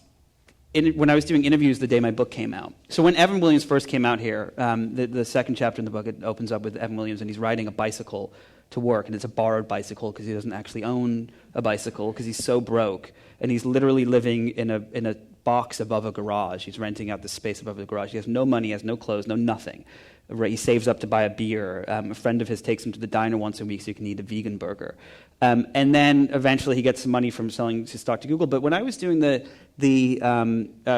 Speaker 3: when I was doing interviews the day my book came out. So when Evan Williams first came out here, the second chapter in the book, it opens up with Evan Williams, and he's riding a bicycle to work, and it's a borrowed bicycle because he doesn't actually own a bicycle because he's so broke, and he's literally living in a box above a garage. He's renting out the space above the garage. He has no money, has no clothes, no nothing. He saves up to buy a beer. A friend of his takes him to the diner once a week so he can eat a vegan burger. And then eventually he gets some money from selling his stock to Google. But when I was doing the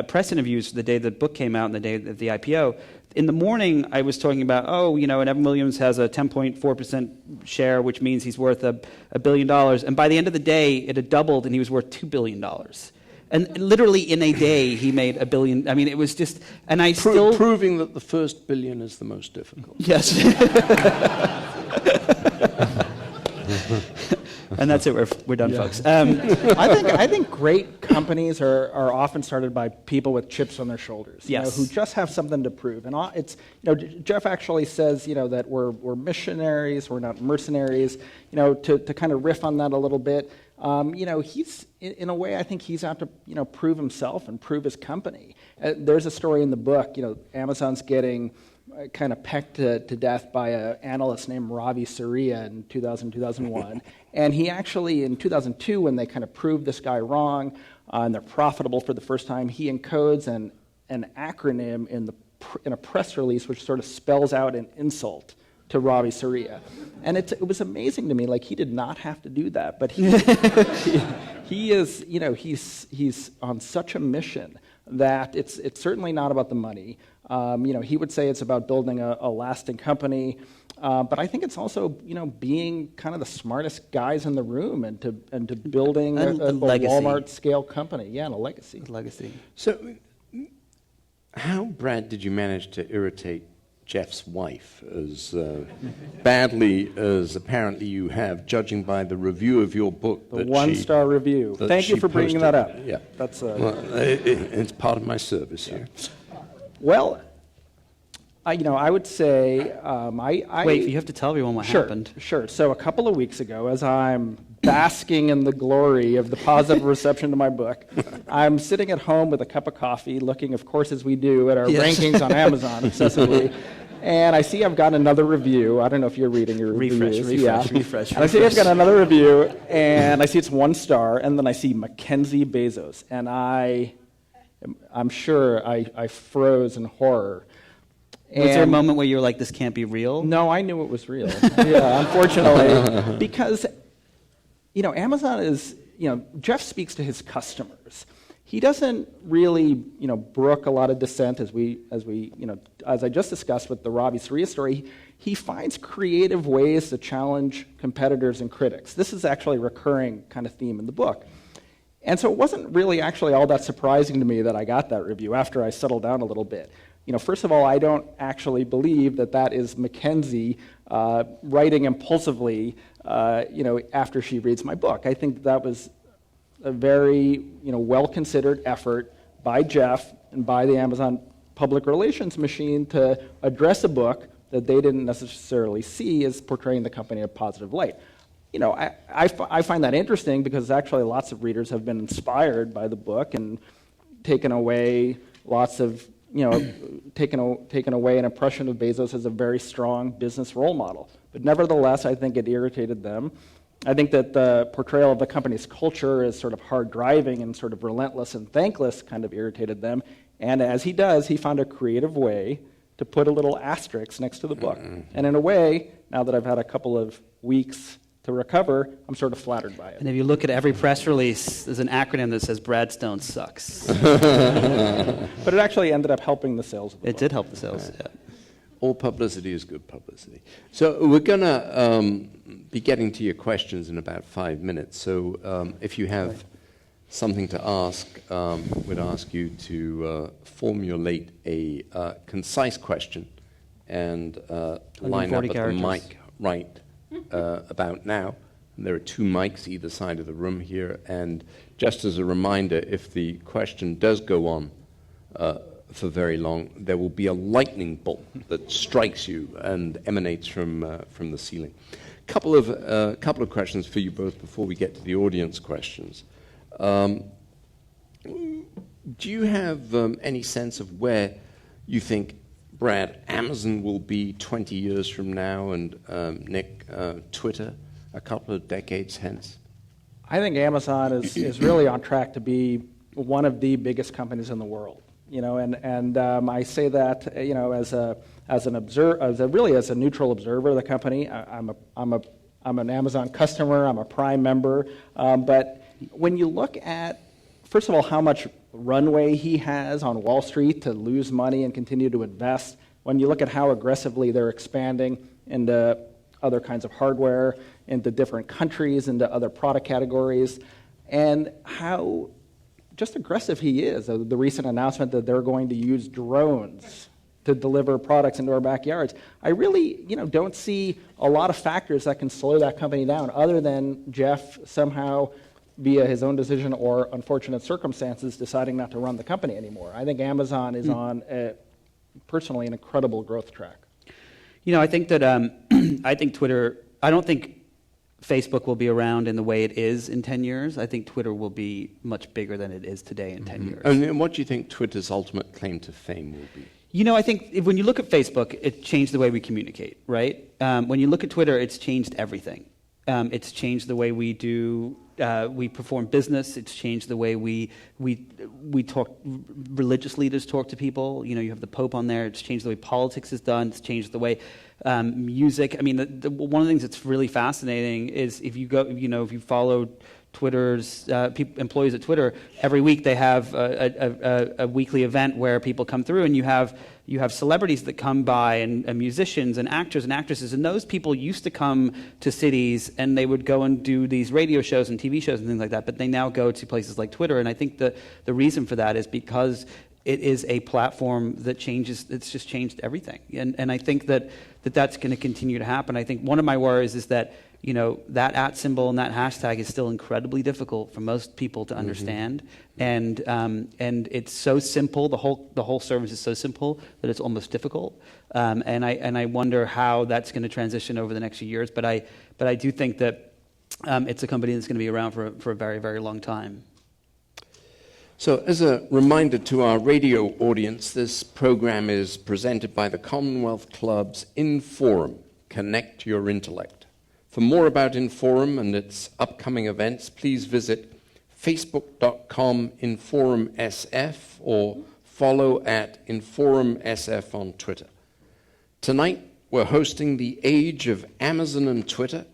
Speaker 3: press interviews the day the book came out and the day of the IPO, in the morning I was talking about, and Evan Williams has a 10.4% share, which means he's worth $1 billion. And by the end of the day, it had doubled and he was worth $2 billion. And literally in a day, he made $1 billion. I mean, it was just, and I still...
Speaker 2: Proving that the first billion is the most difficult.
Speaker 3: Yes. And that's it. We're done, folks.
Speaker 4: I think great companies are often started by people with chips on their shoulders,
Speaker 3: Yes.
Speaker 4: who just have something to prove. And it's Jeff actually says that we're missionaries, we're not mercenaries. To kind of riff on that a little bit. He's in a way I think he's out to prove himself and prove his company. There's a story in the book. Amazon's getting kind of pecked to death by an analyst named Ravi Surya in 2001. And he actually, in 2002, when they kind of proved this guy wrong, and they're profitable for the first time, he encodes an acronym in a press release which sort of spells out an insult to Ravi Surya. And it was amazing to me, like he did not have to do that, but he is, he's on such a mission that it's certainly not about the money. He would say it's about building a lasting company, but I think it's also being kind of the smartest guys in the room and to building a Walmart scale company. Yeah, and a legacy.
Speaker 2: So, how, Brad, did you manage to irritate Jeff's wife as badly as apparently you have, judging by the review of your book?
Speaker 4: The one-star review. Thank you for bringing that up.
Speaker 2: Yeah,
Speaker 4: that's
Speaker 2: it's part of my service here.
Speaker 4: Well, I would say
Speaker 3: Wait, you have to tell everyone what happened.
Speaker 4: Sure. So a couple of weeks ago, as I'm basking in the glory of the positive reception to my book, I'm sitting at home with a cup of coffee, looking, of course, as we do, at our rankings on Amazon obsessively. And I see I've got another review. I don't know if you're reading your reviews.
Speaker 3: Refresh.
Speaker 4: And I see I've got another review, and I see it's 1 star, and then I see Mackenzie Bezos. And I'm sure I froze in horror.
Speaker 3: Was there a moment where you were like, this can't be real?
Speaker 4: No, I knew it was real. Yeah, unfortunately. Because, Amazon is, Jeff speaks to his customers. He doesn't really, brook a lot of dissent as I just discussed with the Ravi Surya story. He finds creative ways to challenge competitors and critics. This is actually a recurring kind of theme in the book. And so it wasn't really actually all that surprising to me that I got that review after I settled down a little bit. First of all, I don't actually believe that is Mackenzie writing impulsively, after she reads my book. I think that was a very, well-considered effort by Jeff and by the Amazon public relations machine to address a book that they didn't necessarily see as portraying the company in a positive light. I find that interesting because actually lots of readers have been inspired by the book and taken away lots of, taken away an impression of Bezos as a very strong business role model. But nevertheless, I think it irritated them. I think that the portrayal of the company's culture as sort of hard driving and sort of relentless and thankless kind of irritated them. And as he does, he found a creative way to put a little asterisk next to the book. And in a way, now that I've had a couple of weeks to recover, I'm sort of flattered by it.
Speaker 3: And if you look at every press release, there's an acronym that says Brad Stone sucks.
Speaker 4: But it actually ended up helping the sales of the book.
Speaker 3: It did help the sales, yeah.
Speaker 2: All publicity is good publicity. So we're going to be getting to your questions in about 5 minutes. So if you have something to ask, we'd ask you to formulate a concise question and line up at the mic right about now. And there are 2 mics either side of the room here. And just as a reminder, if the question does go on for very long, there will be a lightning bolt that strikes you and emanates from the ceiling. Couple of questions for you both before we get to the audience questions. Do you have any sense of where you think, Brad, Amazon will be 20 years from now, and Nick, Twitter, a couple of decades hence?
Speaker 4: I think Amazon is really on track to be one of the biggest companies in the world. And I say that as a neutral observer of the company. I'm an Amazon customer. I'm a Prime member. But when you look at, first of all, how much runway he has on Wall Street to lose money and continue to invest, when you look at how aggressively they're expanding into other kinds of hardware, into different countries, into other product categories, and how just aggressive he is. The recent announcement that they're going to use drones to deliver products into our backyards. I really, don't see a lot of factors that can slow that company down, other than Jeff somehow, via his own decision or unfortunate circumstances, deciding not to run the company anymore. I think Amazon is on, personally, an incredible growth track.
Speaker 3: I think that I think Twitter. I don't think Facebook will be around in the way it is in 10 years. I think Twitter will be much bigger than it is today in 10 years.
Speaker 2: And what do you think Twitter's ultimate claim to fame will be?
Speaker 3: I think when you look at Facebook, it changed the way we communicate, right? When you look at Twitter, it's changed everything. It's changed the way we do, we perform business. It's changed the way we talk, religious leaders talk to people. You have the Pope on there. It's changed the way politics is done. It's changed the way music. I mean, one of the things that's really fascinating is if you go, if you follow Twitter's employees at Twitter, every week they have a weekly event where people come through, and you have celebrities that come by, and musicians and actors and actresses, and those people used to come to cities and they would go and do these radio shows and TV shows and things like that, but they now go to places like Twitter, and I think the reason for that is because it is a platform that changes. It's just changed everything, and I think that's going to continue to happen. I think one of my worries is that that @ symbol and that hashtag is still incredibly difficult for most people to understand, and it's so simple. The whole service is so simple that it's almost difficult, and I wonder how that's going to transition over the next few years. But I do think that it's a company that's going to be around for a very, very long time.
Speaker 2: So, as a reminder to our radio audience, this program is presented by the Commonwealth Club's Inforum, Connect Your Intellect. For more about Inforum and its upcoming events, please visit facebook.com/InforumSF or follow @InforumSF on Twitter. Tonight, we're hosting the Age of Amazon and Twitter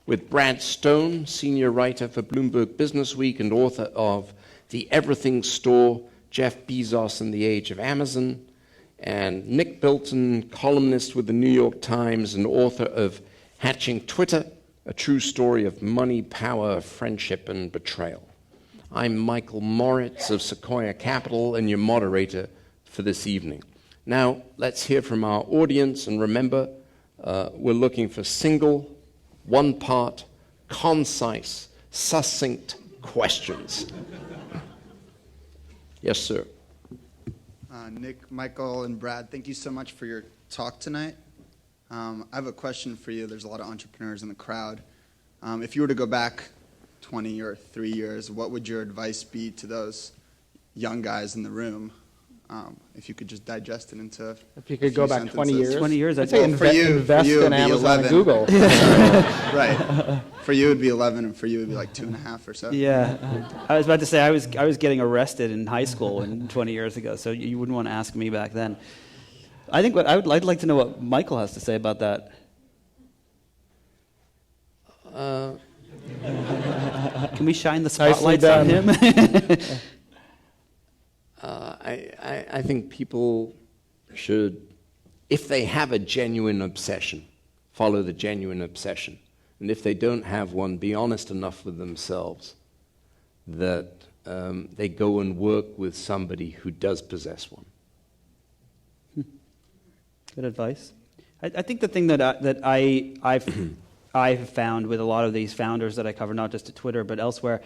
Speaker 2: with Brad Stone, senior writer for Bloomberg Businessweek and author of The Everything Store, Jeff Bezos and the Age of Amazon, and Nick Bilton, columnist with the New York Times and author of Hatching Twitter, a true story of money, power, friendship, and betrayal. I'm Michael Moritz of Sequoia Capital and your moderator for this evening. Now, let's hear from our audience, and remember, we're looking for single, one-part, concise, succinct questions. Yes, sir.
Speaker 5: Nick, Michael, and Brad, thank you so much for your talk tonight. I have a question for you. There's a lot of entrepreneurs in the crowd. If you were to go back 20 or 3 years, what would your advice be to those young guys in the room? If you could just digest it into
Speaker 4: If you could go back 20 years?
Speaker 3: 20 years,
Speaker 4: I'd say
Speaker 5: for you,
Speaker 4: invest
Speaker 5: it would
Speaker 4: in
Speaker 5: be
Speaker 4: Amazon
Speaker 5: 11.
Speaker 4: and Google.
Speaker 5: Right. For you, it would be 11, and for you, it would be like 2.5 or so.
Speaker 3: Yeah, I was about to say I was getting arrested in high school 20 years ago, so you wouldn't want to ask me back then. I think I'd like to know what Michael has to say about that. Can we shine the spotlights on him?
Speaker 2: I think people should, if they have a genuine obsession, follow the genuine obsession. And if they don't have one, be honest enough with themselves that they go and work with somebody who does possess one.
Speaker 3: Good advice. I think the thing that I've found with a lot of these founders that I cover, not just at Twitter but elsewhere,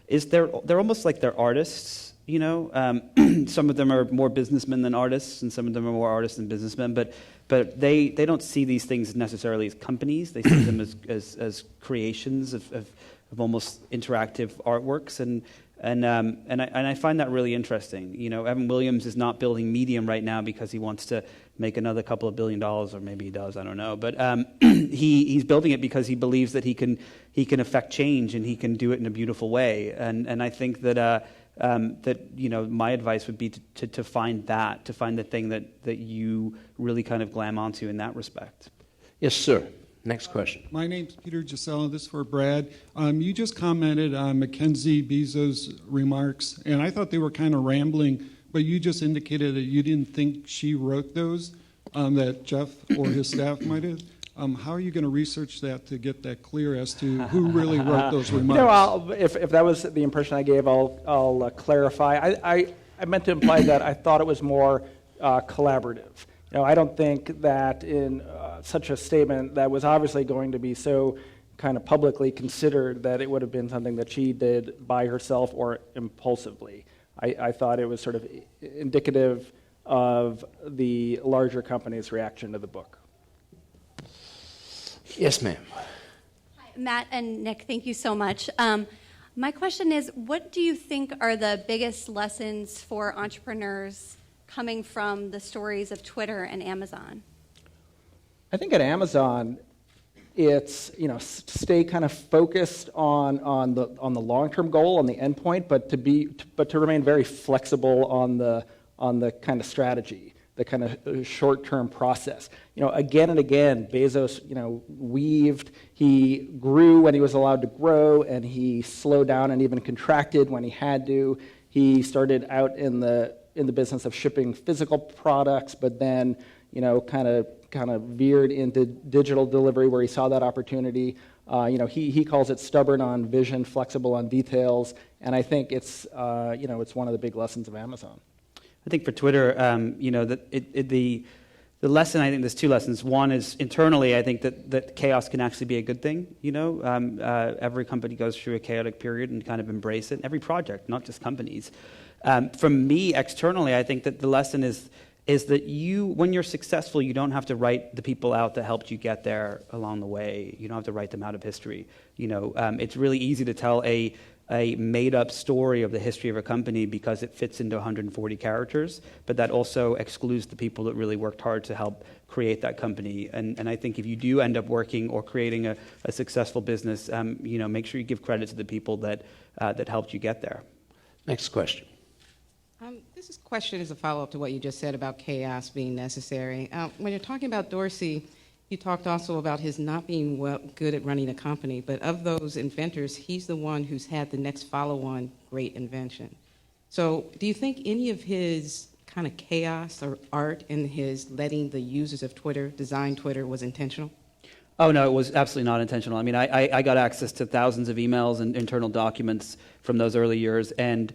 Speaker 3: is they're almost like they're artists. You know, some of them are more businessmen than artists, and some of them are more artists than businessmen. But they don't see these things necessarily as companies. They see them as creations of almost interactive artworks, and I find that really interesting. You know, Evan Williams is not building Medium right now because he wants to make another couple of $1 billion, or maybe he does, I don't know. But he's building it because he believes that he can affect change, and he can do it in a beautiful way. And I think that that, you know, my advice would be to find the thing that you really kind of glam onto in that respect.
Speaker 2: Yes, sir. Next question.
Speaker 6: My name's Peter Gisella. This is for Brad. You just commented on Mackenzie Bezos' remarks, and I thought they were kind of rambling, but you just indicated that you didn't think she wrote those, that Jeff or his staff might have. How are you going to research that to get that clear as to who really wrote those remarks?
Speaker 4: No, if that was the impression I gave, I'll clarify. I meant to imply that I thought it was more collaborative. You know, I don't think that in such a statement that was obviously going to be so kind of publicly considered that it would have been something that she did by herself or impulsively. I thought it was sort of indicative of the larger company's reaction to the book.
Speaker 2: Yes, ma'am.
Speaker 7: Hi, Matt and Nick, thank you so much. My question is, what do you think are the biggest lessons for entrepreneurs coming from the stories of Twitter and Amazon?
Speaker 4: I think at Amazon, it's, you know, stay kind of focused on the long-term goal, on the endpoint, but to remain very flexible on the kind of strategy, the kind of short-term process. You know, again and again, Bezos, you know, weaved. He grew when he was allowed to grow, and he slowed down and even contracted when he had to. He started out in the business of shipping physical products, but then, you know, kind of veered into digital delivery where he saw that opportunity. You know, he calls it stubborn on vision, flexible on details, and I think it's you know, it's one of the big lessons of Amazon.
Speaker 3: I think for Twitter, you know, that the lesson, I think there's two lessons. One is internally, I think that chaos can actually be a good thing. You know, every company goes through a chaotic period and kind of embrace it. Every project, not just companies. From me, externally, I think that the lesson is that when you're successful, you don't have to write the people out that helped you get there along the way. You don't have to write them out of history. You know, it's really easy to tell a made-up story of the history of a company because it fits into 140 characters, but that also excludes the people that really worked hard to help create that company. And I think if you do end up working or creating a successful business, you know, make sure you give credit to the people that helped you get there.
Speaker 2: Next question.
Speaker 8: This question is a follow-up to what you just said about chaos being necessary. When you're talking about Dorsey, you talked also about his not being good at running a company, but of those inventors, he's the one who's had the next follow-on great invention. So do you think any of his kind of chaos or art in his letting the users of Twitter design Twitter was intentional?
Speaker 3: Oh, no, it was absolutely not intentional. I mean, I got access to thousands of emails and internal documents from those early years, and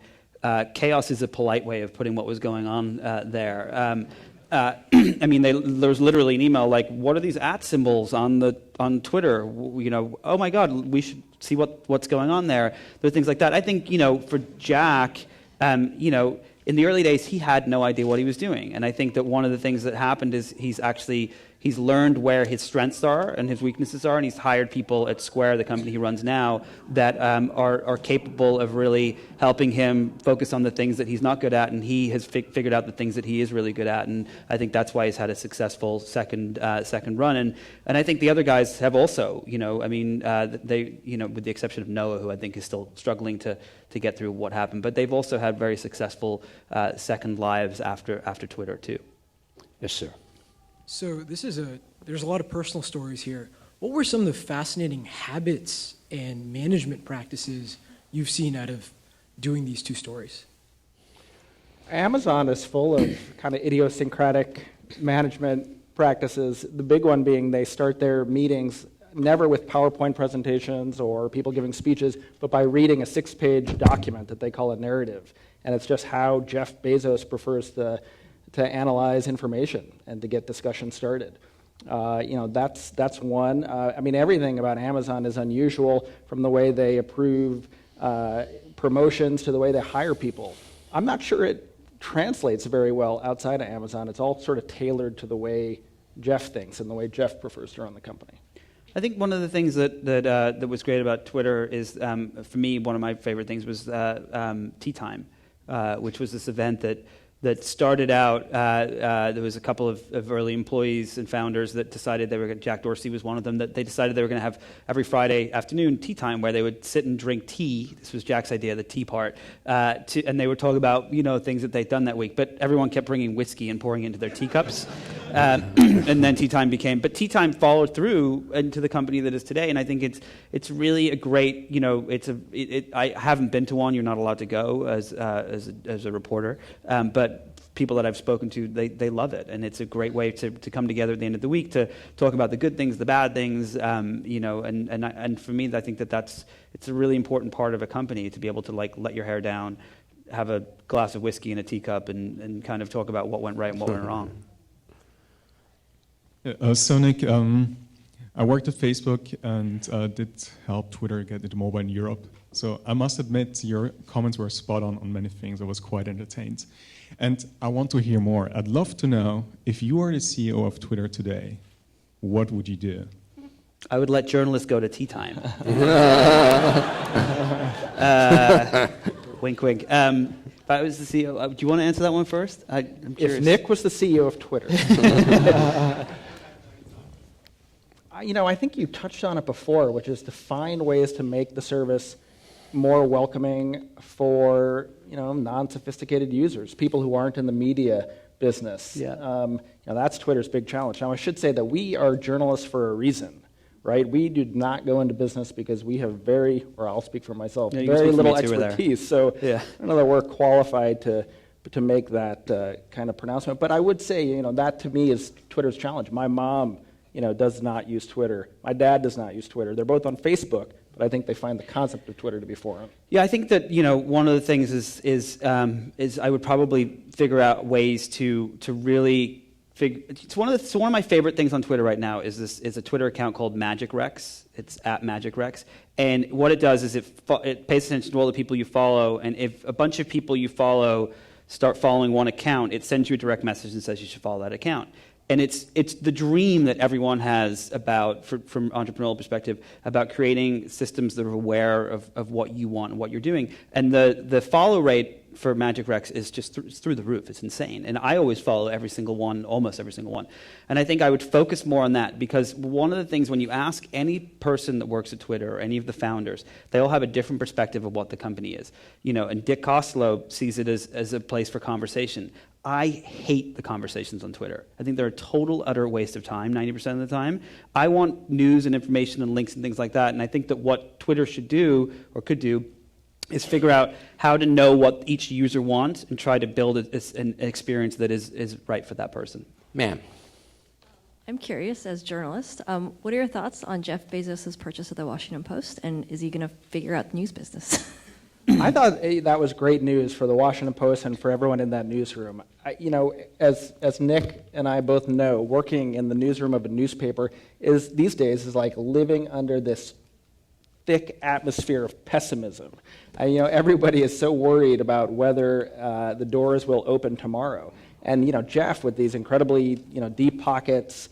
Speaker 3: chaos is a polite way of putting what was going on there. I mean, there was literally an email like, "What are these @ symbols on Twitter? You know, oh my God, we should see what's going on there." There are things like that. I think, you know, for Jack, you know, in the early days, he had no idea what he was doing, and I think that one of the things that happened is he's learned where his strengths are and his weaknesses are, and he's hired people at Square, the company he runs now, that are capable of really helping him focus on the things that he's not good at, and he has figured out the things that he is really good at, and I think that's why he's had a successful second run, and I think the other guys have also, you know, I mean, they, you know, with the exception of Noah, who I think is still struggling to get through what happened, but they've also had very successful second lives after Twitter too.
Speaker 2: Yes, sir.
Speaker 9: So there's a lot of personal stories here. What were some of the fascinating habits and management practices you've seen out of doing these two stories?
Speaker 4: Amazon is full of kind of idiosyncratic management practices. The big one being they start their meetings never with PowerPoint presentations or people giving speeches, but by reading a 6-page document that they call a narrative. And it's just how Jeff Bezos prefers to analyze information and to get discussion started. You know, that's one. I mean, everything about Amazon is unusual, from the way they approve promotions to the way they hire people. I'm not sure it translates very well outside of Amazon. It's all sort of tailored to the way Jeff thinks and the way Jeff prefers to run the company.
Speaker 3: I think one of the things that was great about Twitter is, for me, one of my favorite things was Tea Time, which was this event that started out. There was a couple of early employees and founders that decided they were going. Jack Dorsey was one of them. That they decided they were going to have every Friday afternoon tea time where they would sit and drink tea. This was Jack's idea, the tea part, and they would talk about things that they'd done that week. But everyone kept bringing whiskey and pouring it into their teacups, and then Tea Time became. But Tea Time followed through into the company that is today, and I think it's really a great. I haven't been to one. You're not allowed to go as a reporter, but people that I've spoken to, they love it, and it's a great way to come together at the end of the week to talk about the good things, the bad things, and for me, I think it's a really important part of a company to be able to let your hair down, have a glass of whiskey in a teacup, and kind of talk about what went right and what went wrong.
Speaker 10: So Nick, I worked at Facebook and did help Twitter get into mobile in Europe. So I must admit your comments were spot on many things. I was quite entertained. And I want to hear more. I'd love to know, if you were the CEO of Twitter today, what would you do?
Speaker 3: I would let journalists go to Tea Time. Wink, wink. If I was the CEO, do you want to answer that one first? I'm curious.
Speaker 4: If Nick was the CEO of Twitter. I think you touched on it before, which is to find ways to make the service more welcoming for non-sophisticated users, people who aren't in the media business.
Speaker 3: Yeah.
Speaker 4: That's Twitter's big challenge. Now, I should say that we are journalists for a reason, right? We do not go into business because we have I'll speak for myself, very little expertise. So I don't know that we're qualified to make that kind of pronouncement. But I would say, that to me is Twitter's challenge. My mom, does not use Twitter. My dad does not use Twitter. They're both on Facebook, but I think they find the concept of Twitter to be foreign.
Speaker 3: Yeah, I think that one of the things is I would probably figure out ways to really figure. It's one of my favorite things on Twitter right now is a Twitter account called Magic Rex. It's at Magic Rex, and what it does is it pays attention to all the people you follow, and if a bunch of people you follow start following one account, it sends you a direct message and says you should follow that account. And it's the dream that everyone has about, from entrepreneurial perspective, about creating systems that are aware of what you want and what you're doing. And the follow rate for Magic Rex is just through the roof. It's insane. And I always follow almost every single one. And I think I would focus more on that, because one of the things, when you ask any person that works at Twitter or any of the founders, they all have a different perspective of what the company is. And Dick Costolo sees it as a place for conversation. I hate the conversations on Twitter. I think they're a total, utter waste of time, 90% of the time. I want news and information and links and things like that, and I think that what Twitter should do, or could do, is figure out how to know what each user wants and try to build an experience that is right for that person.
Speaker 2: Ma'am.
Speaker 11: I'm curious, as a journalist, what are your thoughts on Jeff Bezos' purchase of the Washington Post, and is he going to figure out the news business?
Speaker 4: I thought that was great news for the Washington Post and for everyone in that newsroom. As Nick and I both know, working in the newsroom of a newspaper these days is like living under this thick atmosphere of pessimism. Everybody is so worried about whether the doors will open tomorrow. And Jeff, with these incredibly deep pockets,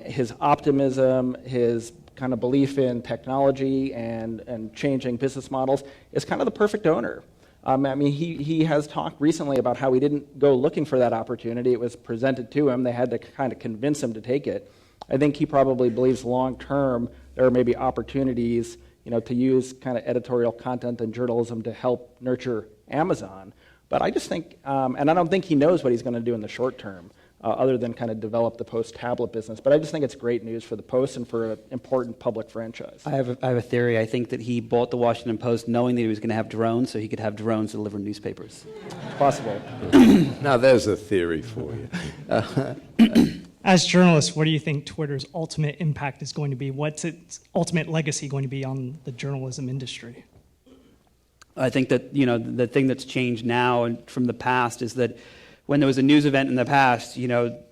Speaker 4: his optimism, his kind of belief in technology and changing business models, is kind of the perfect owner. He has talked recently about how he didn't go looking for that opportunity. It was presented to him. They had to kind of convince him to take it. I think he probably believes long term there are maybe opportunities, to use kind of editorial content and journalism to help nurture Amazon. But I just think, and I don't think he knows what he's going to do in the short term, other than kind of develop the Post tablet business. But I just think it's great news for the Post and for an important public franchise.
Speaker 3: I have a theory. I think that he bought the Washington Post knowing that he was going to have drones, so he could have drones deliver newspapers.
Speaker 4: Possible.
Speaker 2: Now there's a theory for you.
Speaker 12: As journalists, what do you think Twitter's ultimate impact is going to be? What's its ultimate legacy going to be on the journalism industry?
Speaker 3: I think that the thing that's changed now and from the past is that when there was a news event in the past,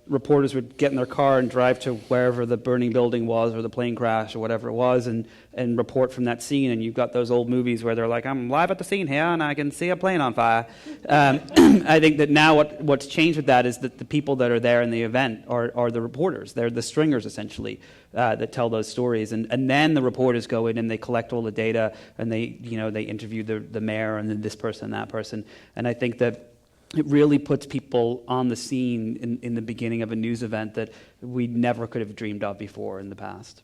Speaker 3: reporters would get in their car and drive to wherever the burning building was or the plane crash or whatever it was and report from that scene. And you've got those old movies where they're like, I'm live at the scene here and I can see a plane on fire. I think that now what's changed with that is that the people that are there in the event are the reporters. They're the stringers, essentially, that tell those stories. And then the reporters go in and they collect all the data and they interview the mayor and then this person and that person. And I think that it really puts people on the scene in the beginning of a news event that we never could have dreamed of before in the past.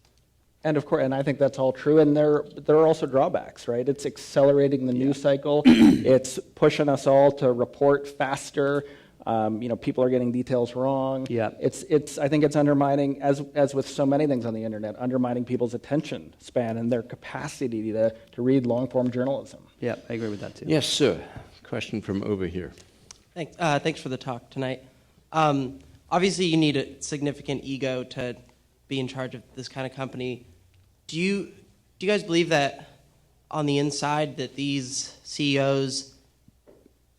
Speaker 4: And of course, and I think that's all true. And there are also drawbacks, right? It's accelerating the news cycle. It's pushing us all to report faster. People are getting details wrong.
Speaker 3: Yeah.
Speaker 4: I think it's undermining, as with so many things on the internet, undermining people's attention span and their capacity to read long-form journalism.
Speaker 3: Yeah, I agree with that too.
Speaker 2: Yes, sir. Question from over here.
Speaker 13: Thanks for the talk tonight. Obviously, you need a significant ego to be in charge of this kind of company. Do you guys believe that on the inside that these CEOs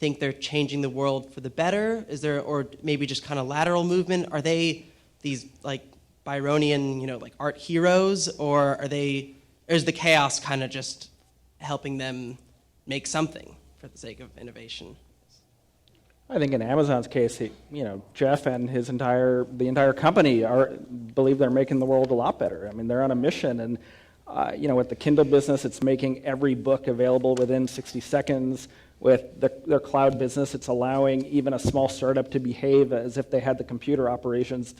Speaker 13: think they're changing the world for the better? Is there, or maybe just kind of lateral movement? Are they these like Byronian, like art heroes, or or is the chaos kind of just helping them make something for the sake of innovation?
Speaker 4: I think in Amazon's case, Jeff and the entire company believe they're making the world a lot better. I mean, they're on a mission, and with the Kindle business, it's making every book available within 60 seconds. With their cloud business, it's allowing even a small startup to behave as if they had the computer operations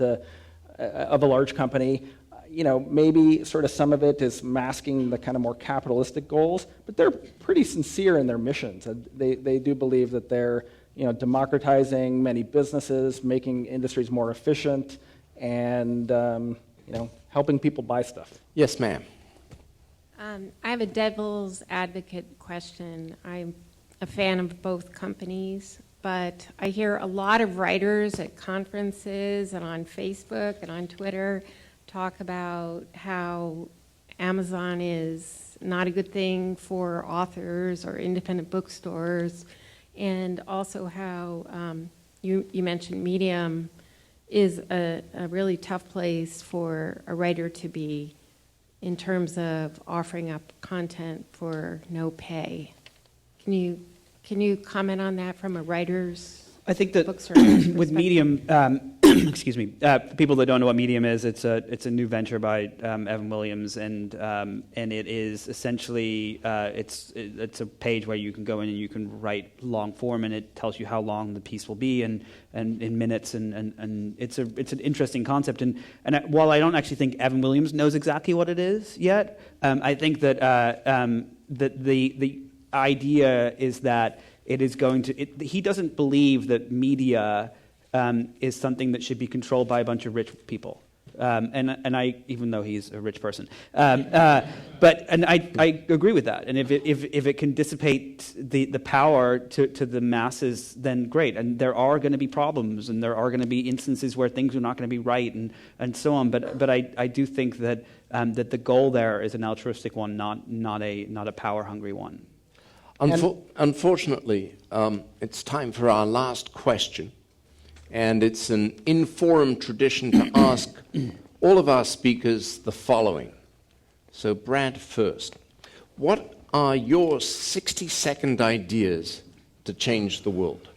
Speaker 4: of a large company. Maybe sort of some of it is masking the kind of more capitalistic goals, but they're pretty sincere in their missions. They do believe that they're democratizing many businesses, making industries more efficient, and helping people buy stuff.
Speaker 2: Yes, ma'am.
Speaker 14: I have a devil's advocate question. I'm a fan of both companies, but I hear a lot of writers at conferences and on Facebook and on Twitter talk about how Amazon is not a good thing for authors or independent bookstores, and also how you mentioned Medium is a really tough place for a writer to be in terms of offering up content for no pay. Can you comment on that from a writer's?
Speaker 3: I think that
Speaker 14: with
Speaker 3: with Medium, excuse me, for people that don't know what Medium is, it's a new venture by Evan Williams, and it is essentially it's a page where you can go in and you can write long form, and it tells you how long the piece will be, and in minutes, and it's an interesting concept, and while I don't actually think Evan Williams knows exactly what it is yet, I think that that the idea is that it is going to. He doesn't believe that media is something that should be controlled by a bunch of rich people, and I, even though he's a rich person, I agree with that. And if it can dissipate the power to the masses, then great. And there are going to be problems, and there are going to be instances where things are not going to be right, and so on. But I do think that that the goal there is an altruistic one, not a power hungry one.
Speaker 2: Unfortunately, it's time for our last question, and it's an in-forum tradition to ask all of our speakers the following. So, Brad first. What are your 60-second ideas to change the world?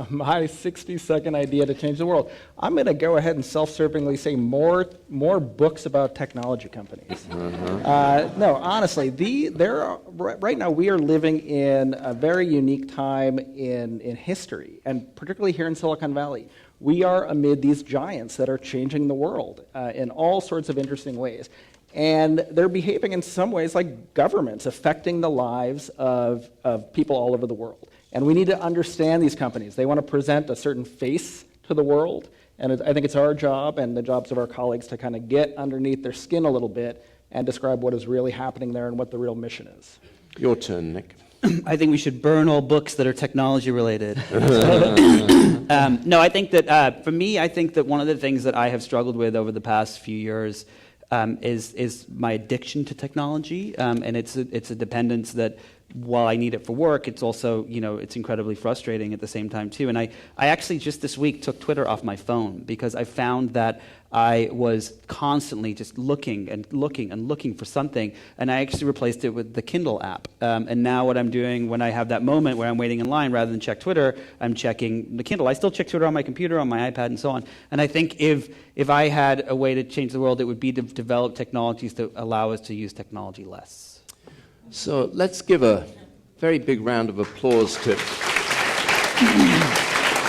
Speaker 4: My 60-second idea to change the world. I'm going to go ahead and self-servingly say more books about technology companies. No, honestly, right now we are living in a very unique time in history, and particularly here in Silicon Valley. We are amid these giants that are changing the world in all sorts of interesting ways. And they're behaving in some ways like governments, affecting the lives of people all over the world. And we need to understand these companies. They want to present a certain face to the world, and I think it's our job and the jobs of our colleagues to kind of get underneath their skin a little bit and describe what is really happening there and what the real mission is.
Speaker 2: Your turn, Nick.
Speaker 3: I think we should burn all books that are technology related. No, I think that for me, I think that one of the things that I have struggled with over the past few years is my addiction to technology, and it's a dependence that while I need it for work, it's also, it's incredibly frustrating at the same time too. And I actually just this week took Twitter off my phone because I found that I was constantly just looking for something, and I actually replaced it with the Kindle app. And now what I'm doing when I have that moment where I'm waiting in line, rather than check Twitter, I'm checking the Kindle. I still check Twitter on my computer, on my iPad, and so on. And I think if I had a way to change the world, it would be to develop technologies that allow us to use technology less.
Speaker 2: So let's give a very big round of applause to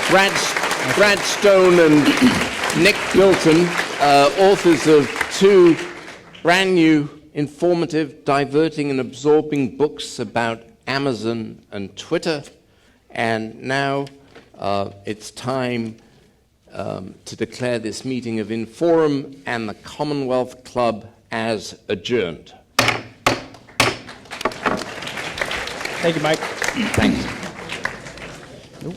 Speaker 2: Brad Stone and Nick Bilton, authors of 2 brand new, informative, diverting, and absorbing books about Amazon and Twitter. And now it's time to declare this meeting of Inforum and the Commonwealth Club as adjourned.
Speaker 4: Thank you, Mike.
Speaker 2: Thanks.
Speaker 3: Nope.